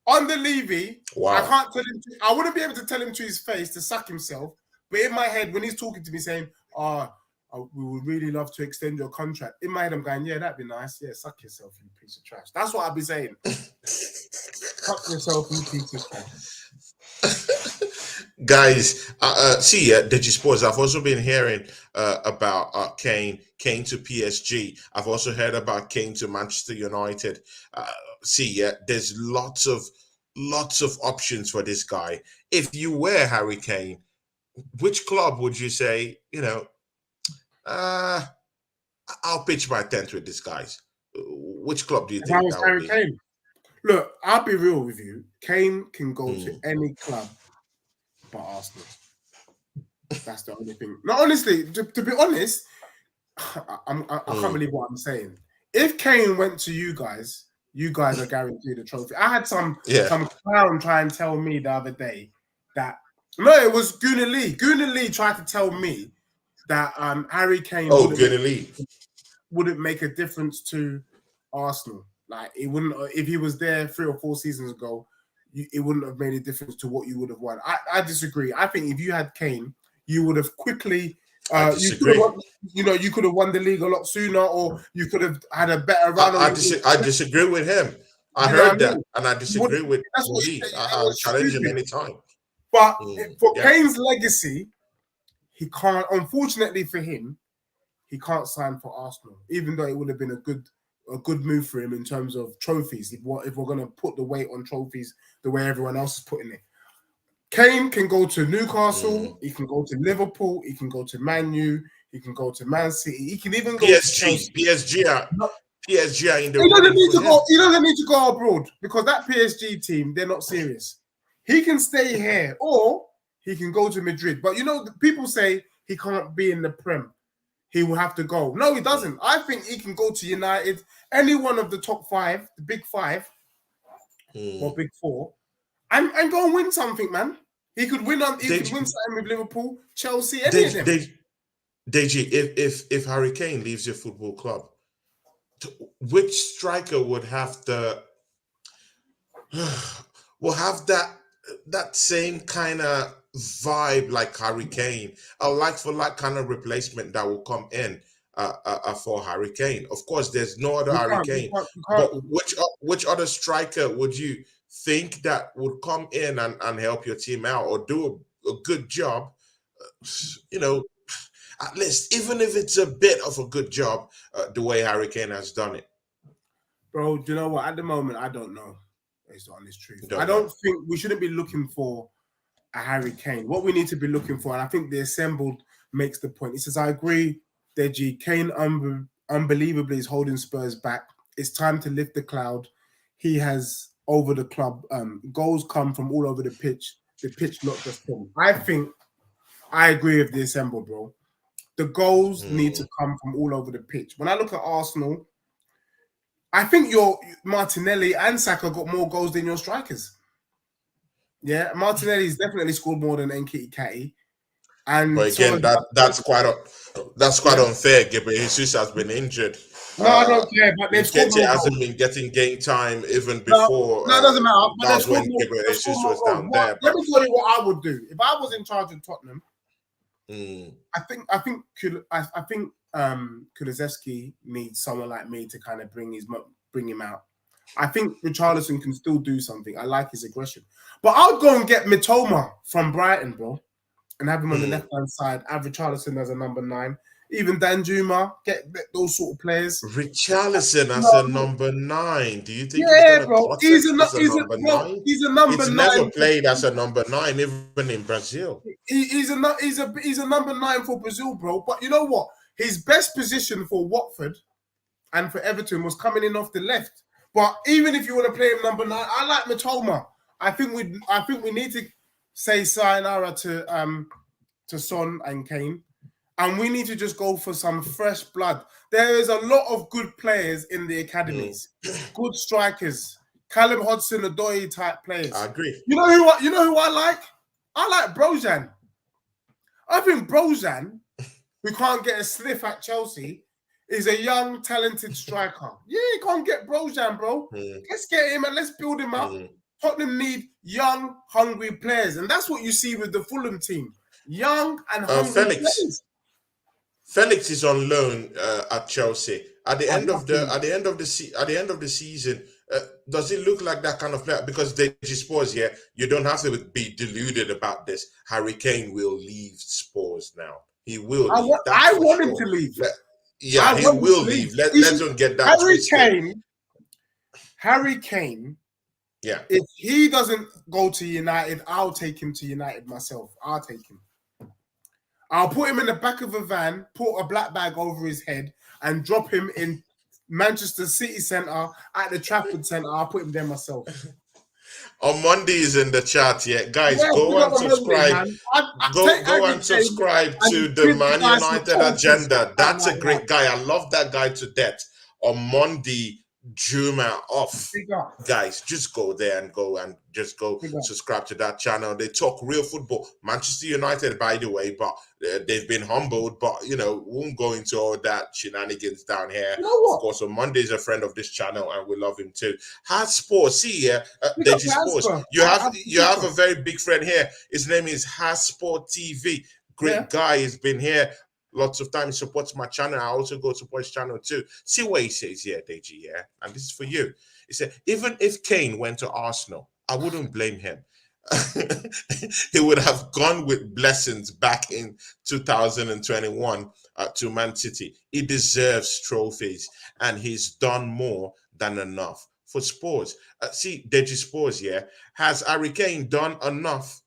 Speaker 2: Under Levy, I can't tell him. I wouldn't be able to tell him to his face to suck himself. But in my head, when he's talking to me saying, we would really love to extend your contract. In my head, I'm going, yeah, that'd be nice. Yeah, suck yourself, you piece of trash. That's what I'd be saying. Suck yourself, you piece of trash.
Speaker 1: Guys, Digi Sports, I've also been hearing about Kane to PSG. I've also heard about Kane to Manchester United. There's lots of options for this guy. If you were Harry Kane, which club would you say, I'll pitch my tent with this guys? Which club do you think that would be?
Speaker 2: Kane. Look, I'll be real with you. Kane can go to any club but Arsenal. That's the only thing. No, honestly, to be honest, I can't believe what I'm saying. If Kane went to you guys are guaranteed a trophy. I had some clown try and tell me the other day that it was Gunnar Lee. Gunnar Lee tried to tell me that Harry Kane wouldn't make a difference to Arsenal. Like it wouldn't if he was there 3 or 4 seasons ago. It wouldn't have made a difference to what you would have won. I disagree. I think if you had Kane, you would have quickly. You could have won the league a lot sooner, or you could have had a better run.
Speaker 1: I disagree with him. I heard that, and I disagree with Lee. I'll challenge him anytime.
Speaker 2: But for
Speaker 1: Yeah.
Speaker 2: Kane's legacy, he can't. Unfortunately for him, he can't sign for Arsenal, even though it would have been a good move for him in terms of trophies. If we're going to put the weight on trophies the way everyone else is putting it, Kane can go to Newcastle, he can go to Liverpool, he can go to Man U, he can go to Man City, he can even go to Chelsea.
Speaker 1: PSG are in the
Speaker 2: He doesn't
Speaker 1: running
Speaker 2: need
Speaker 1: for
Speaker 2: to
Speaker 1: him.
Speaker 2: go. He doesn't need to go abroad because that PSG team, they're not serious. He can stay here or he can go to Madrid. But you know, people say he can't be in the Prem. He will have to go. No, he doesn't. I think he can go to United, any one of the top five, the big five or big four, and go and win something, man. He could win He could win something with Liverpool, Chelsea, any of them.
Speaker 1: Deji, if Harry Kane leaves your football club, which striker would have that same kind of vibe like Harry Kane, a like for like kind of replacement that will come in for Harry Kane? Of course, there's no other Harry Kane, but which other striker would you think that would come in and help your team out or do a good job? You know, at least, even if it's a bit of a good job, the way Harry Kane has done it.
Speaker 2: Bro, do you know what? At the moment, I don't know. It's the honest truth. I don't think we shouldn't be looking for a Harry Kane. What we need to be looking for, and I think the assembled makes the point. He says, I agree, Deji. Kane unbelievably is holding Spurs back. It's time to lift the cloud. He has over the club. Goals come from all over the pitch. The pitch, not just him. I agree with the assembled, bro. The goals need to come from all over the pitch. When I look at Arsenal, I think your Martinelli and Saka got more goals than your strikers. Yeah, Martinelli's definitely scored more than Nketiah.
Speaker 1: But again, that's quite unfair. Gabriel Jesus has been injured.
Speaker 2: No, I don't care. But they've scored more
Speaker 1: hasn't been getting game time even before.
Speaker 2: No, it doesn't matter. But
Speaker 1: that was when Gabriel Jesus was down there.
Speaker 2: Let me tell you what I would do if I was in charge of Tottenham. I think Kulusevski needs someone like me to kind of bring him out. I think Richarlison can still do something. I like his aggression, but I'll go and get Mitoma from Brighton, bro, and have him on the left hand side. Have Richarlison as a number 9. Even Danjuma, get those sort of players.
Speaker 1: Richarlison as a number 9. Do you think?
Speaker 2: Yeah, bro. He's a number 9.
Speaker 1: He's never played as a number 9, even in Brazil.
Speaker 2: He's a number 9 for Brazil, bro. But you know what? His best position for Watford and for Everton was coming in off the left. But even if you want to play him number 9, I like Mitoma. I think we need to say sayonara to Son and Kane. And we need to just go for some fresh blood. There is a lot of good players in the academies, good strikers, Callum Hudson-Odoi type players.
Speaker 1: I agree.
Speaker 2: You know who I like? I like Brojan. I think Brojan, who can't get a sniff at Chelsea, is a young, talented striker. Yeah, you can't get Brojan, bro. Let's get him and let's build him up. Tottenham need young, hungry players, and that's what you see with the Fulham team: young and hungry players.
Speaker 1: Felix is on loan at Chelsea. At the end of the season, does it look like that kind of player? Because Spurs, you don't have to be deluded about this. Harry Kane will leave Spurs now. He will.
Speaker 2: I want him to leave.
Speaker 1: He will leave. Let's not get that twisted.
Speaker 2: Harry Kane. Yeah. If he doesn't go to United, I'll take him to United myself. I'll take him. I'll put him in the back of a van, put a black bag over his head, and drop him in Manchester City Centre at the Trafford Centre. I'll put him there myself.
Speaker 1: On Monday is in the chat, guys. Go and subscribe. Go and subscribe to the Man United Agenda. That's a great guy. I love that guy to death. On Monday, Juma off, guys. Just go there and go subscribe to that channel. They talk real football. Manchester United, by the way, but they've been humbled. But won't go into all that shenanigans down here. Of course, on Monday is a friend of this channel, and we love him too. Has Sports, Deji Sports. You have a very big friend here. His name is Has Sport TV. Great guy. He's been here lots of times, supports my channel. I also go support his channel too. See what he says here, Deji, and this is for you. He said, even if Kane went to Arsenal, I wouldn't blame him. he would have gone with blessings back in 2021 to Man City. He deserves trophies, and he's done more than enough for Spurs. See, Deji Spurs, yeah, has Harry Kane done enough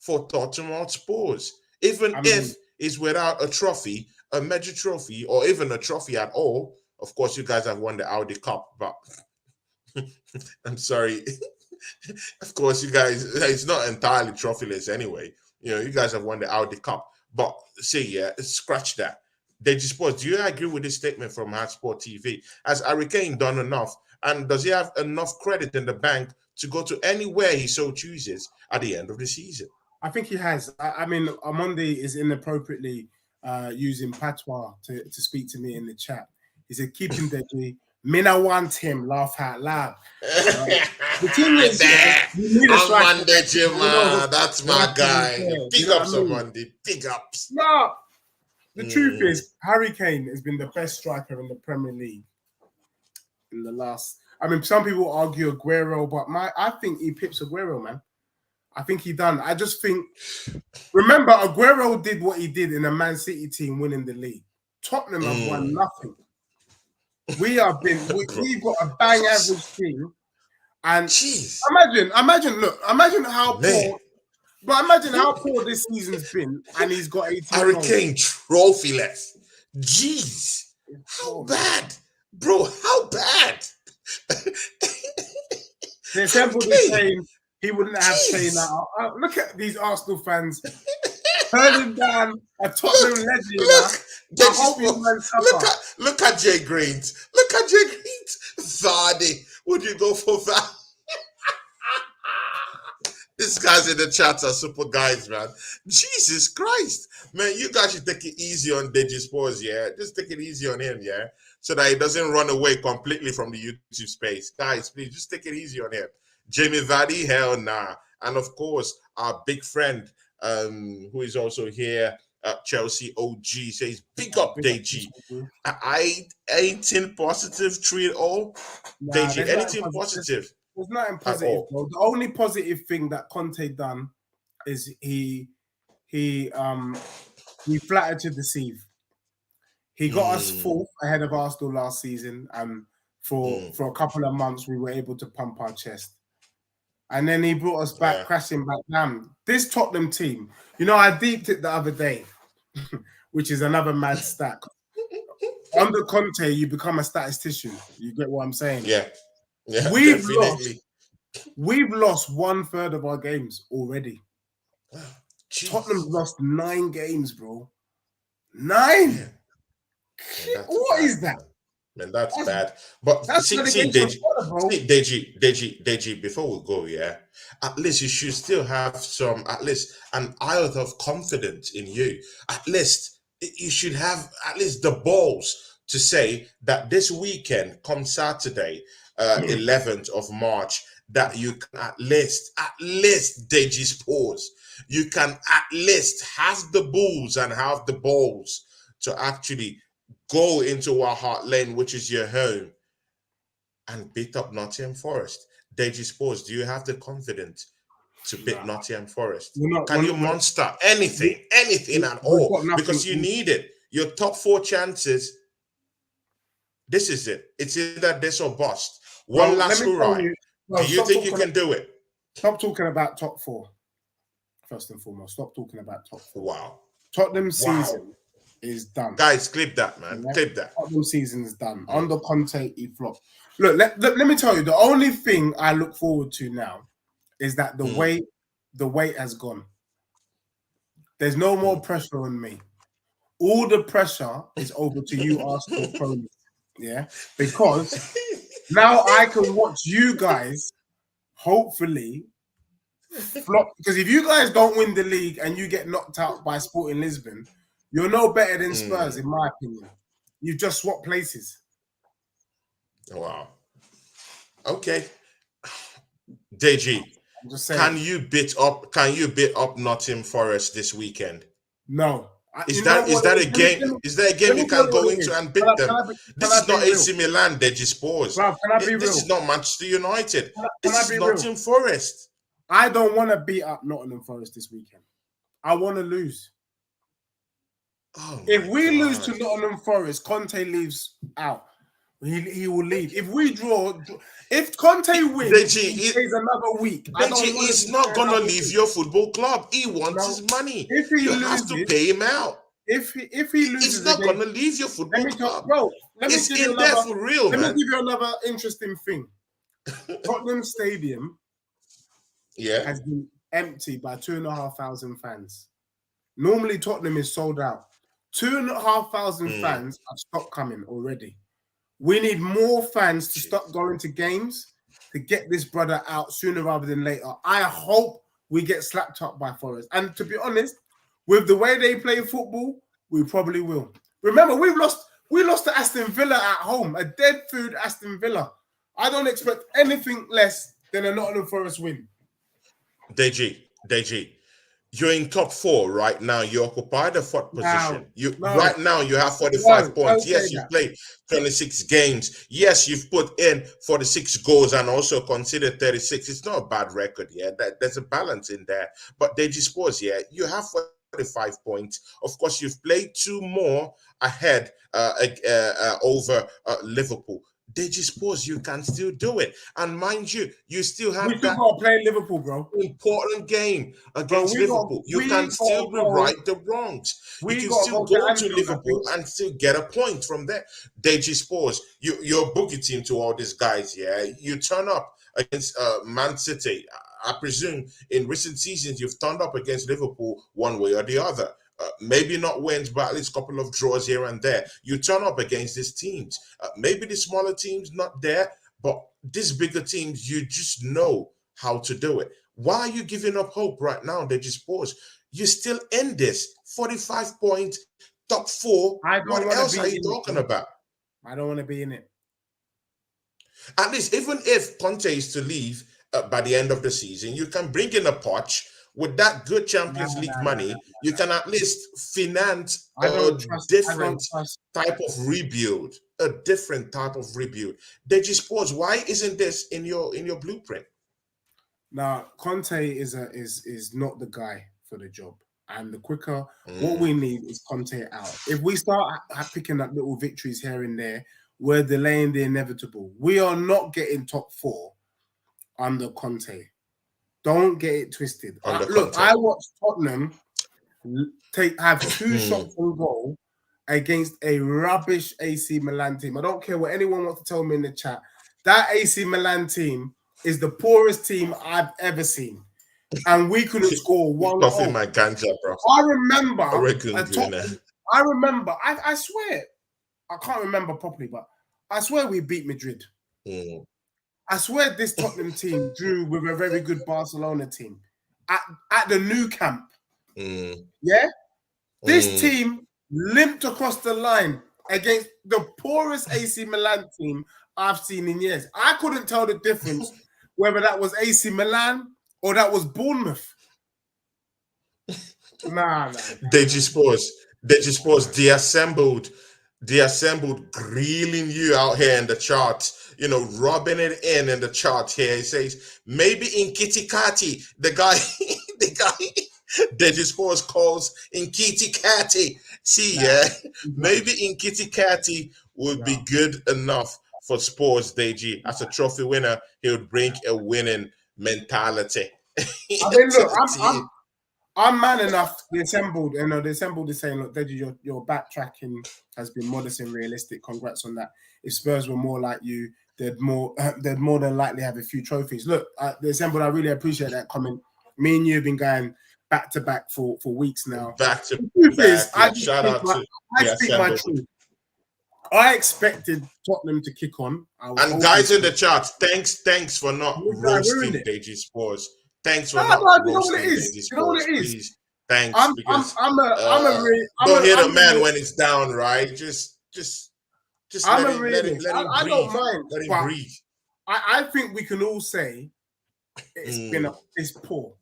Speaker 1: for Tottenham Hotspurs? Even if he's without a trophy, a major trophy, or even a trophy at all. Of course, you guys have won the Audi Cup, but I'm sorry. Of course, you guys, it's not entirely trophyless anyway. You guys have won the Audi Cup. But see, yeah, scratch that. Deji Sports, do you agree with this statement from Hotspot TV? Has Harry Kane done enough? And does he have enough credit in the bank to go to anywhere he so chooses at the end of the season?
Speaker 2: I think he has. I mean, Amondi is inappropriately using patois to speak to me in the chat. He said, keep him Deji. Mina want him, laugh out loud. The thing is, you need a striker.
Speaker 1: Man. That's my guy. Big ups, Amondi. Big ups.
Speaker 2: No, the truth is, Harry Kane has been the best striker in the Premier League in the last. I mean, some people argue Aguero, but I think he pips Aguero, man. I think he done. I just think. Remember, Aguero did what he did in a Man City team winning the league. Tottenham have won nothing. We've got a bang average team, and imagine how poor. But imagine how poor this season's been, and he's got 18
Speaker 1: Harry Kane trophyless. Jeez, how bad, bro? How bad?
Speaker 2: There's somebody saying he wouldn't have saying that. Look at these Arsenal fans turning down a Tottenham legend.
Speaker 1: Look at Jay Greens. Look at Jay Greens. Vardy. Would you go for that? These guys in the chat are super guys, man. Jesus Christ. Man, you guys should take it easy on Deji Sports, yeah? Just take it easy on him, yeah? So that he doesn't run away completely from the YouTube space. Guys, please, just take it easy on him. Jamie Vardy, hell nah. And of course, our big friend, who is also here, Chelsea OG, says, big up Deji. I anything positive through it all? Deji, anything positive?
Speaker 2: There's nothing positive, bro. The only positive thing that Conte done is he flattered to deceive. He got us fourth ahead of Arsenal last season, and for a couple of months we were able to pump our chest. And then he brought us back, crashing back down. This Tottenham team, I deeped it the other day, which is another mad stat. Under Conte, you become a statistician. You get what I'm saying?
Speaker 1: Yeah.
Speaker 2: We've lost 1/3 of our games already. Tottenham's lost 9 games, bro. 9. Yeah. What is that?
Speaker 1: Man, that's bad. But see, Deji, before we go, yeah, at least you should still have an iota of confidence in you. At least you should have the balls to say that this weekend, come Saturday, 11th of March, that you can at least Deji Sports, you can at least have the balls and have the balls to actually go into our heart lane, which is your home, and beat up Nottingham Forest. Deji Sports, do you have the confidence to beat Nottingham Forest? Can you monster anything at all? Because you need it. Your top 4 chances, this is it. It's either this or bust. One last hurrah. Do you think you can do it?
Speaker 2: Stop talking about top 4. First and foremost, stop talking about top 4.
Speaker 1: Wow.
Speaker 2: Tottenham season is done.
Speaker 1: Guys, clip that, man. Clip that.
Speaker 2: Tottenham season is done. Under Conte, he flopped. Look, let me tell you, the only thing I look forward to now is that the weight has gone. There's no more pressure on me. All the pressure is over to you, Arsenal cronies. Yeah, because now I can watch you guys hopefully flop. Because if you guys don't win the league and you get knocked out by Sporting Lisbon, you're no better than Spurs, in my opinion. You just swap places.
Speaker 1: Wow. Okay. Deji, can you beat up Nottingham Forest this weekend?
Speaker 2: No.
Speaker 1: Is that a game you can go into and beat them? This is not AC Milan, Deji Sports.
Speaker 2: Bro, can I be real?
Speaker 1: This is not Manchester United. This is Nottingham Forest.
Speaker 2: I don't want to beat up Nottingham Forest this weekend. I want to lose.
Speaker 1: Oh
Speaker 2: If
Speaker 1: my
Speaker 2: we lose to
Speaker 1: God.
Speaker 2: Nottingham Forest, Conte leaves out. He will leave. If we draw, if Conte wins,
Speaker 1: Deji,
Speaker 2: he stays another week. I don't
Speaker 1: Deji
Speaker 2: want to
Speaker 1: is
Speaker 2: be
Speaker 1: not
Speaker 2: there
Speaker 1: gonna
Speaker 2: another
Speaker 1: leave
Speaker 2: week.
Speaker 1: your football club. He wants
Speaker 2: No,
Speaker 1: his money.
Speaker 2: if he
Speaker 1: You have to
Speaker 2: loses,
Speaker 1: pay him out.
Speaker 2: if he
Speaker 1: He's
Speaker 2: loses
Speaker 1: not
Speaker 2: again,
Speaker 1: gonna leave your
Speaker 2: let
Speaker 1: football
Speaker 2: me tell,
Speaker 1: club.
Speaker 2: bro. Let me
Speaker 1: It's
Speaker 2: give you
Speaker 1: in there
Speaker 2: another.
Speaker 1: for real,
Speaker 2: Let me
Speaker 1: man.
Speaker 2: give you another interesting thing. Tottenham Stadium
Speaker 1: Yeah.
Speaker 2: has been empty by 2,500 fans. Normally, Tottenham is sold out. 2,500 fans have stopped coming already. We need more fans to stop going to games to get this brother out sooner rather than later. I hope we get slapped up by Forest. And to be honest, with the way they play football, we probably will. Remember, we lost to Aston Villa at home, a dead food Aston Villa. I don't expect anything less than a Nottingham Forest win.
Speaker 1: Deji, you're in top 4 right now. You occupy the fourth position.
Speaker 2: No,
Speaker 1: Right now you have 45
Speaker 2: no,
Speaker 1: points.
Speaker 2: don't say
Speaker 1: Yes, you've
Speaker 2: that.
Speaker 1: played 26 games. Yes, you've put in 46 goals and also considered 36. It's not a bad record, yeah. There's a balance in there. But Deji Sports, yeah, you have 45 points. Of course, you've played 2 more ahead over Liverpool. Deji Sports, you can still do it. And mind you, you still
Speaker 2: We
Speaker 1: have
Speaker 2: still
Speaker 1: that
Speaker 2: got to play Liverpool, bro.
Speaker 1: important game
Speaker 2: Bro,
Speaker 1: against Liverpool. You can still right the wrongs. You
Speaker 2: We
Speaker 1: can
Speaker 2: got to
Speaker 1: still
Speaker 2: go to
Speaker 1: go to
Speaker 2: Anfield, I
Speaker 1: Liverpool
Speaker 2: think.
Speaker 1: and still get a point from there. Deji Sports, you're a bookie team to all these guys, yeah. You turn up against Man City. I presume in recent seasons you've turned up against Liverpool one way or the other. Maybe not wins, but at least a couple of draws here and there. You turn up against these teams. Maybe the smaller teams not there, but these bigger teams, you just know how to do it. Why are you giving up hope right now, Deji Sports? You're still in this 45 point top 4.
Speaker 2: I don't
Speaker 1: What
Speaker 2: want to
Speaker 1: else
Speaker 2: be
Speaker 1: are you
Speaker 2: in
Speaker 1: talking
Speaker 2: it.
Speaker 1: about?
Speaker 2: I don't want to be in it.
Speaker 1: At least, even if Conte is to leave by the end of the season, you can bring in a Poch with that good Champions League money. You can at least finance a different type of rebuild. A different type of rebuild. Deji Sports, why isn't this in your blueprint?
Speaker 2: Now, Conte is not the guy for the job. And the quicker, what we need is Conte out. If we start picking up little victories here and there, we're delaying the inevitable. We are not getting top 4 under Conte. Don't get it twisted. Look, I watched Tottenham have 2 shots on goal against a rubbish AC Milan team. I don't care what anyone wants to tell me in the chat. That AC Milan team is the poorest team I've ever seen. And we couldn't score 1 goal.
Speaker 1: My ganja, bro.
Speaker 2: I remember, I swear, I can't remember properly, but I swear we beat Madrid. I swear this Tottenham team drew with a very good Barcelona team at the Nou Camp. Yeah? This team limped across the line against the poorest AC Milan team I've seen in years. I couldn't tell the difference whether that was AC Milan or that was Bournemouth. Nah.
Speaker 1: Deji Sports, the assembled grilling you out here in the charts, rubbing it in the chart here. It says, maybe in Kitty Kati, the guy Deji Sports calls in Kitty Kati. See, maybe in Kitty Kati would be good enough for Sports, Deji. As a trophy winner, he would bring a winning mentality.
Speaker 2: I mean, look, I'm man enough. They assembled is saying, look, Deji, your backtracking has been modest and realistic. Congrats on that. If Spurs were more like you, they'd more than likely have a few trophies. Look, the assembled, I really appreciate that comment. Me and you have been going back to back for weeks now.
Speaker 1: Back to back. Shout out to
Speaker 2: I speak my truth. I expected Tottenham to kick on.
Speaker 1: And guys in the chat, thanks for not roasting Deji Sports. Thanks for not roasting Deji Sports. Please, thanks.
Speaker 2: I'm
Speaker 1: don't hit a man when it's down, right? Just let him breathe.
Speaker 2: I don't mind.
Speaker 1: Let him breathe.
Speaker 2: I think we can all say it's poor.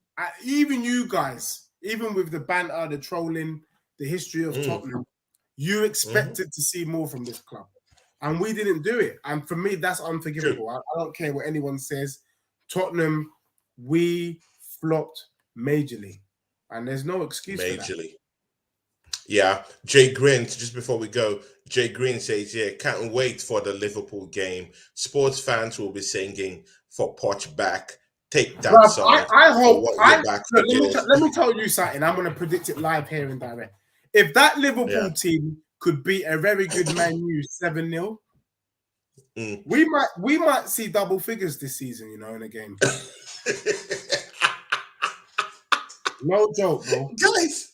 Speaker 2: Even you guys, even with the banter, the trolling, the history of Tottenham, you expected to see more from this club. And we didn't do it. And for me, that's unforgivable. I don't care what anyone says. Tottenham, we flopped majorly, and there's no excuse for that.
Speaker 1: Majorly. Yeah, Jay Green, just before we go, Jay Green says, yeah, can't wait for the Liverpool game. Sports fans will be singing for Poch back. Take that
Speaker 2: Bruv,
Speaker 1: song.
Speaker 2: I hope.
Speaker 1: For what you're back to give.
Speaker 2: Let me tell you something. I'm going to predict it live here in direct. If that Liverpool
Speaker 1: Yeah.
Speaker 2: team could beat a very good Man U 7-0,
Speaker 1: Mm.
Speaker 2: we might see double figures this season, you know, in a game. No joke, bro.
Speaker 1: Guys,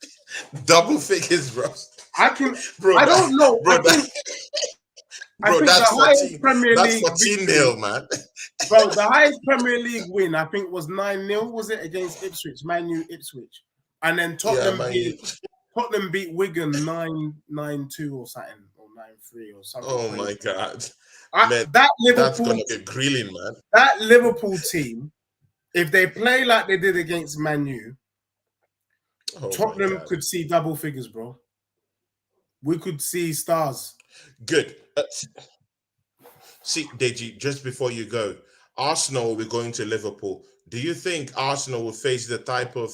Speaker 1: double figures, bro.
Speaker 2: I can.
Speaker 1: Bro,
Speaker 2: I don't know.
Speaker 1: Bro,
Speaker 2: I think
Speaker 1: that's
Speaker 2: the highest
Speaker 1: 14.
Speaker 2: Premier
Speaker 1: That's
Speaker 2: League
Speaker 1: 14
Speaker 2: victory-
Speaker 1: 0, man.
Speaker 2: Bro, the highest Premier League win, I think, was 9-0, was it, against Ipswich, Man U Ipswich. And then Tottenham beat Wigan 9-2 or something, or 9-3 or something.
Speaker 1: Oh my God.
Speaker 2: That
Speaker 1: That's
Speaker 2: Liverpool,
Speaker 1: gonna be grilling, man.
Speaker 2: that Liverpool team, if they play like they did against Man U,
Speaker 1: Oh my
Speaker 2: Tottenham
Speaker 1: God.
Speaker 2: could see double figures, bro. We could see stars.
Speaker 1: Good. See, Deji, just before you go, Arsenal will be going to Liverpool. Do you think Arsenal will face the type of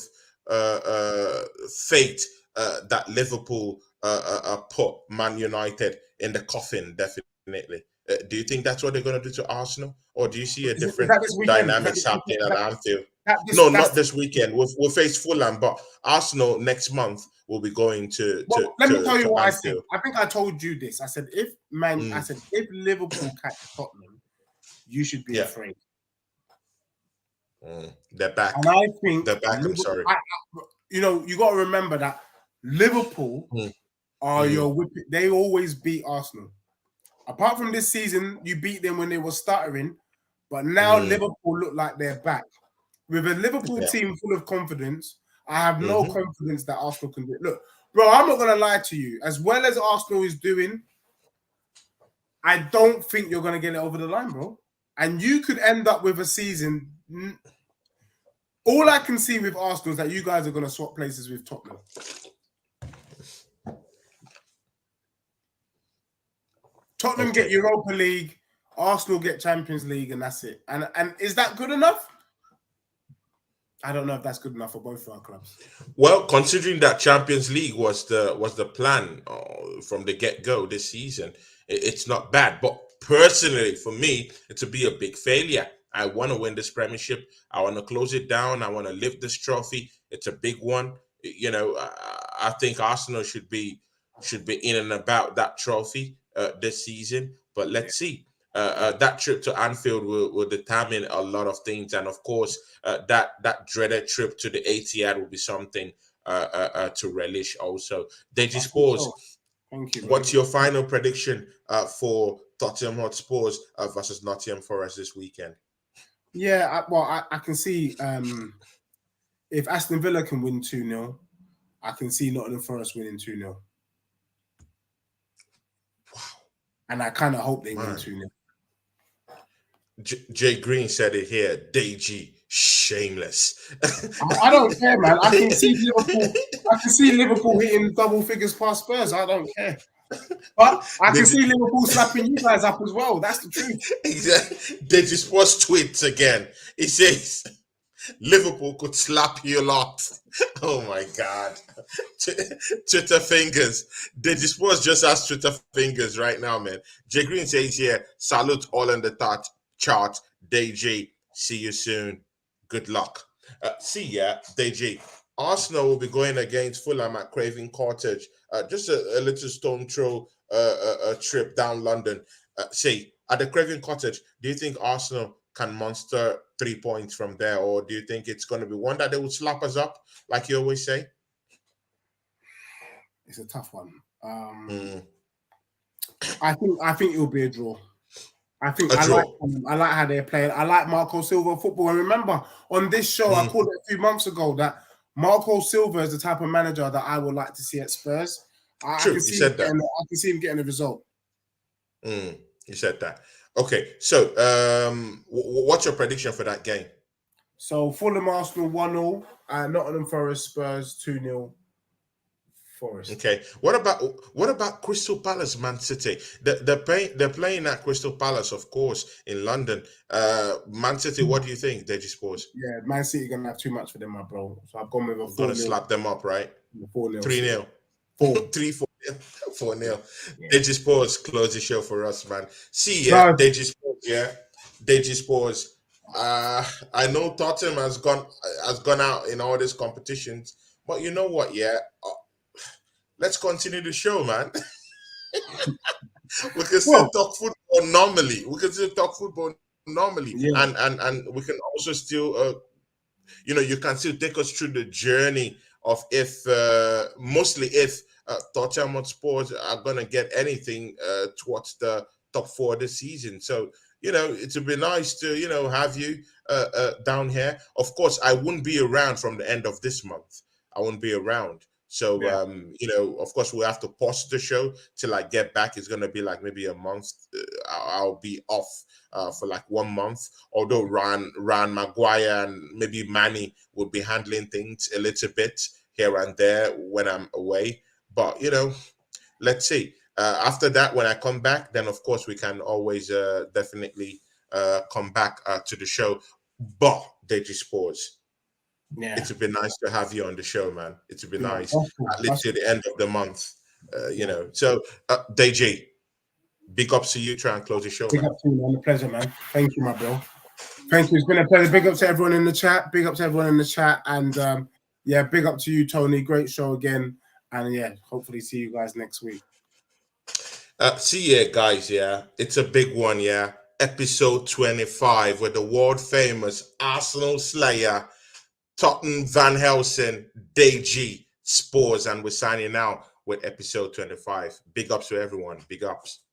Speaker 1: fate that Liverpool put Man United in the coffin? Definitely. Do you think that's what they're going to do to Arsenal, or do you see a different dynamics happening at Anfield? No, not this weekend. We'll face Fulham, but Arsenal next month will be going to.
Speaker 2: Let me tell you what
Speaker 1: Anfield.
Speaker 2: I said. I think I told you this. I said if Liverpool catch Tottenham, you should be afraid.
Speaker 1: They're back.
Speaker 2: And I think
Speaker 1: they're back. I'm sorry.
Speaker 2: You know, you got to remember that Liverpool are your whipping. They always beat Arsenal. Apart from this season, you beat them when they were stuttering, but now Liverpool look like they're back. With a Liverpool team full of confidence, I have no confidence that Arsenal can do it. Look, bro, I'm not gonna lie to you. As well as Arsenal is doing, I don't think you're gonna get it over the line, bro. And you could end up with a season. All I can see with Arsenal is that you guys are gonna swap places with Tottenham. Tottenham get Europa League, Arsenal get Champions League, and that's it. And is that good enough? I don't know if that's good enough for both of our clubs.
Speaker 1: Well, considering that Champions League was the plan from the get-go this season, it's not bad. But personally, for me, it would be a big failure. I want to win this Premiership. I want to close it down. I want to lift this trophy. It's a big one. You know, I think Arsenal should be in and about that trophy this season. But let's see. That trip to Anfield will determine a lot of things, and of course, that dreaded trip to the Etihad will be something to relish. Also, Deji Spores,
Speaker 2: thank you.
Speaker 1: What's your final prediction for Tottenham Hotspurs versus Nottingham Forest this weekend?
Speaker 2: Yeah, I can see if Aston Villa can win 2-0, I can see Nottingham Forest winning 2-0. Wow. And I kind of hope they win 2-0.
Speaker 1: Jay Green said it here. Deji, shameless.
Speaker 2: I don't care, man. I can see Liverpool hitting double figures past Spurs. I don't care. But I can see Liverpool slapping you guys up as well. That's the truth.
Speaker 1: Exactly. Deji Sports tweets again. He says Liverpool could slap you a lot. Oh my God. Twitter fingers. Deji Sports just has Twitter fingers right now, man. Jay Green says here, salute all in the chart. Deji, see you soon. Good luck. See ya, Deji. Arsenal will be going against Fulham at Craven Cottage. Just a little stone throw trip down London. Say, at the Craven Cottage, do you think Arsenal can monster 3 points from there, or do you think it's going to be one that they will slap us up, like you always say?
Speaker 2: It's a tough one. I think it'll be a draw. I like how they're playing. I like Marco Silva football. And remember, on this show, I called it a few months ago that Marco Silva is the type of manager that I would like to see at Spurs. I can see him getting a result.
Speaker 1: You said that. Okay, so what's your prediction for that game?
Speaker 2: So Fulham Arsenal 1-0, Nottingham Forest Spurs 2-0. Forest.
Speaker 1: Okay. What about Crystal Palace, Man City? They're playing at Crystal Palace, of course, in London. Man City, what do you think, Deji Sports?
Speaker 2: Yeah, Man City gonna have too much for them, my bro. So I've gone with a
Speaker 1: I'm gonna
Speaker 2: 4-0.
Speaker 1: slap them up, right?
Speaker 2: 4-0.
Speaker 1: 3-0.
Speaker 2: 4.
Speaker 1: 3-4. 4-0.
Speaker 2: Yeah.
Speaker 1: Deji Sports, close the show for us, man. See,
Speaker 2: No.
Speaker 1: Deji Sports, Deji Sports. I know Tottenham has gone out in all these competitions, but you know what? Let's continue the show, man. We can still talk football normally.
Speaker 2: Yeah.
Speaker 1: And we can also still, you can still take us through the journey of mostly if Tottenham Hotspur are gonna get anything towards the top 4 this season. So it would be nice to have you down here. Of course, I wouldn't be around from the end of this month. I won't be around. So
Speaker 2: Yeah.
Speaker 1: of course, we'll have to pause the show till I get back. It's gonna be like maybe a month. I'll be off for like 1 month. Although Ryan Maguire and maybe Manny will be handling things a little bit here and there when I'm away. But let's see. After that, when I come back, then of course we can always definitely come back to the show. But Deji Sports,
Speaker 2: Yeah.
Speaker 1: it would be nice to have you on the show, man. It would be nice, at least to the end of the month. So Deji, big ups to you. Try and close the show.
Speaker 2: Big up to you, man. A pleasure, man. Thank you, my bro. Thank you. It's been a pleasure. Big up to everyone in the chat. And big up to you, Tony. Great show again. And hopefully see you guys next week.
Speaker 1: See you guys. It's a big one. Episode 25 with the world famous Arsenal Slayer, Tottenham Van Helsing, Deji Sports, and we're signing out with episode 25. Big ups to everyone. Big ups.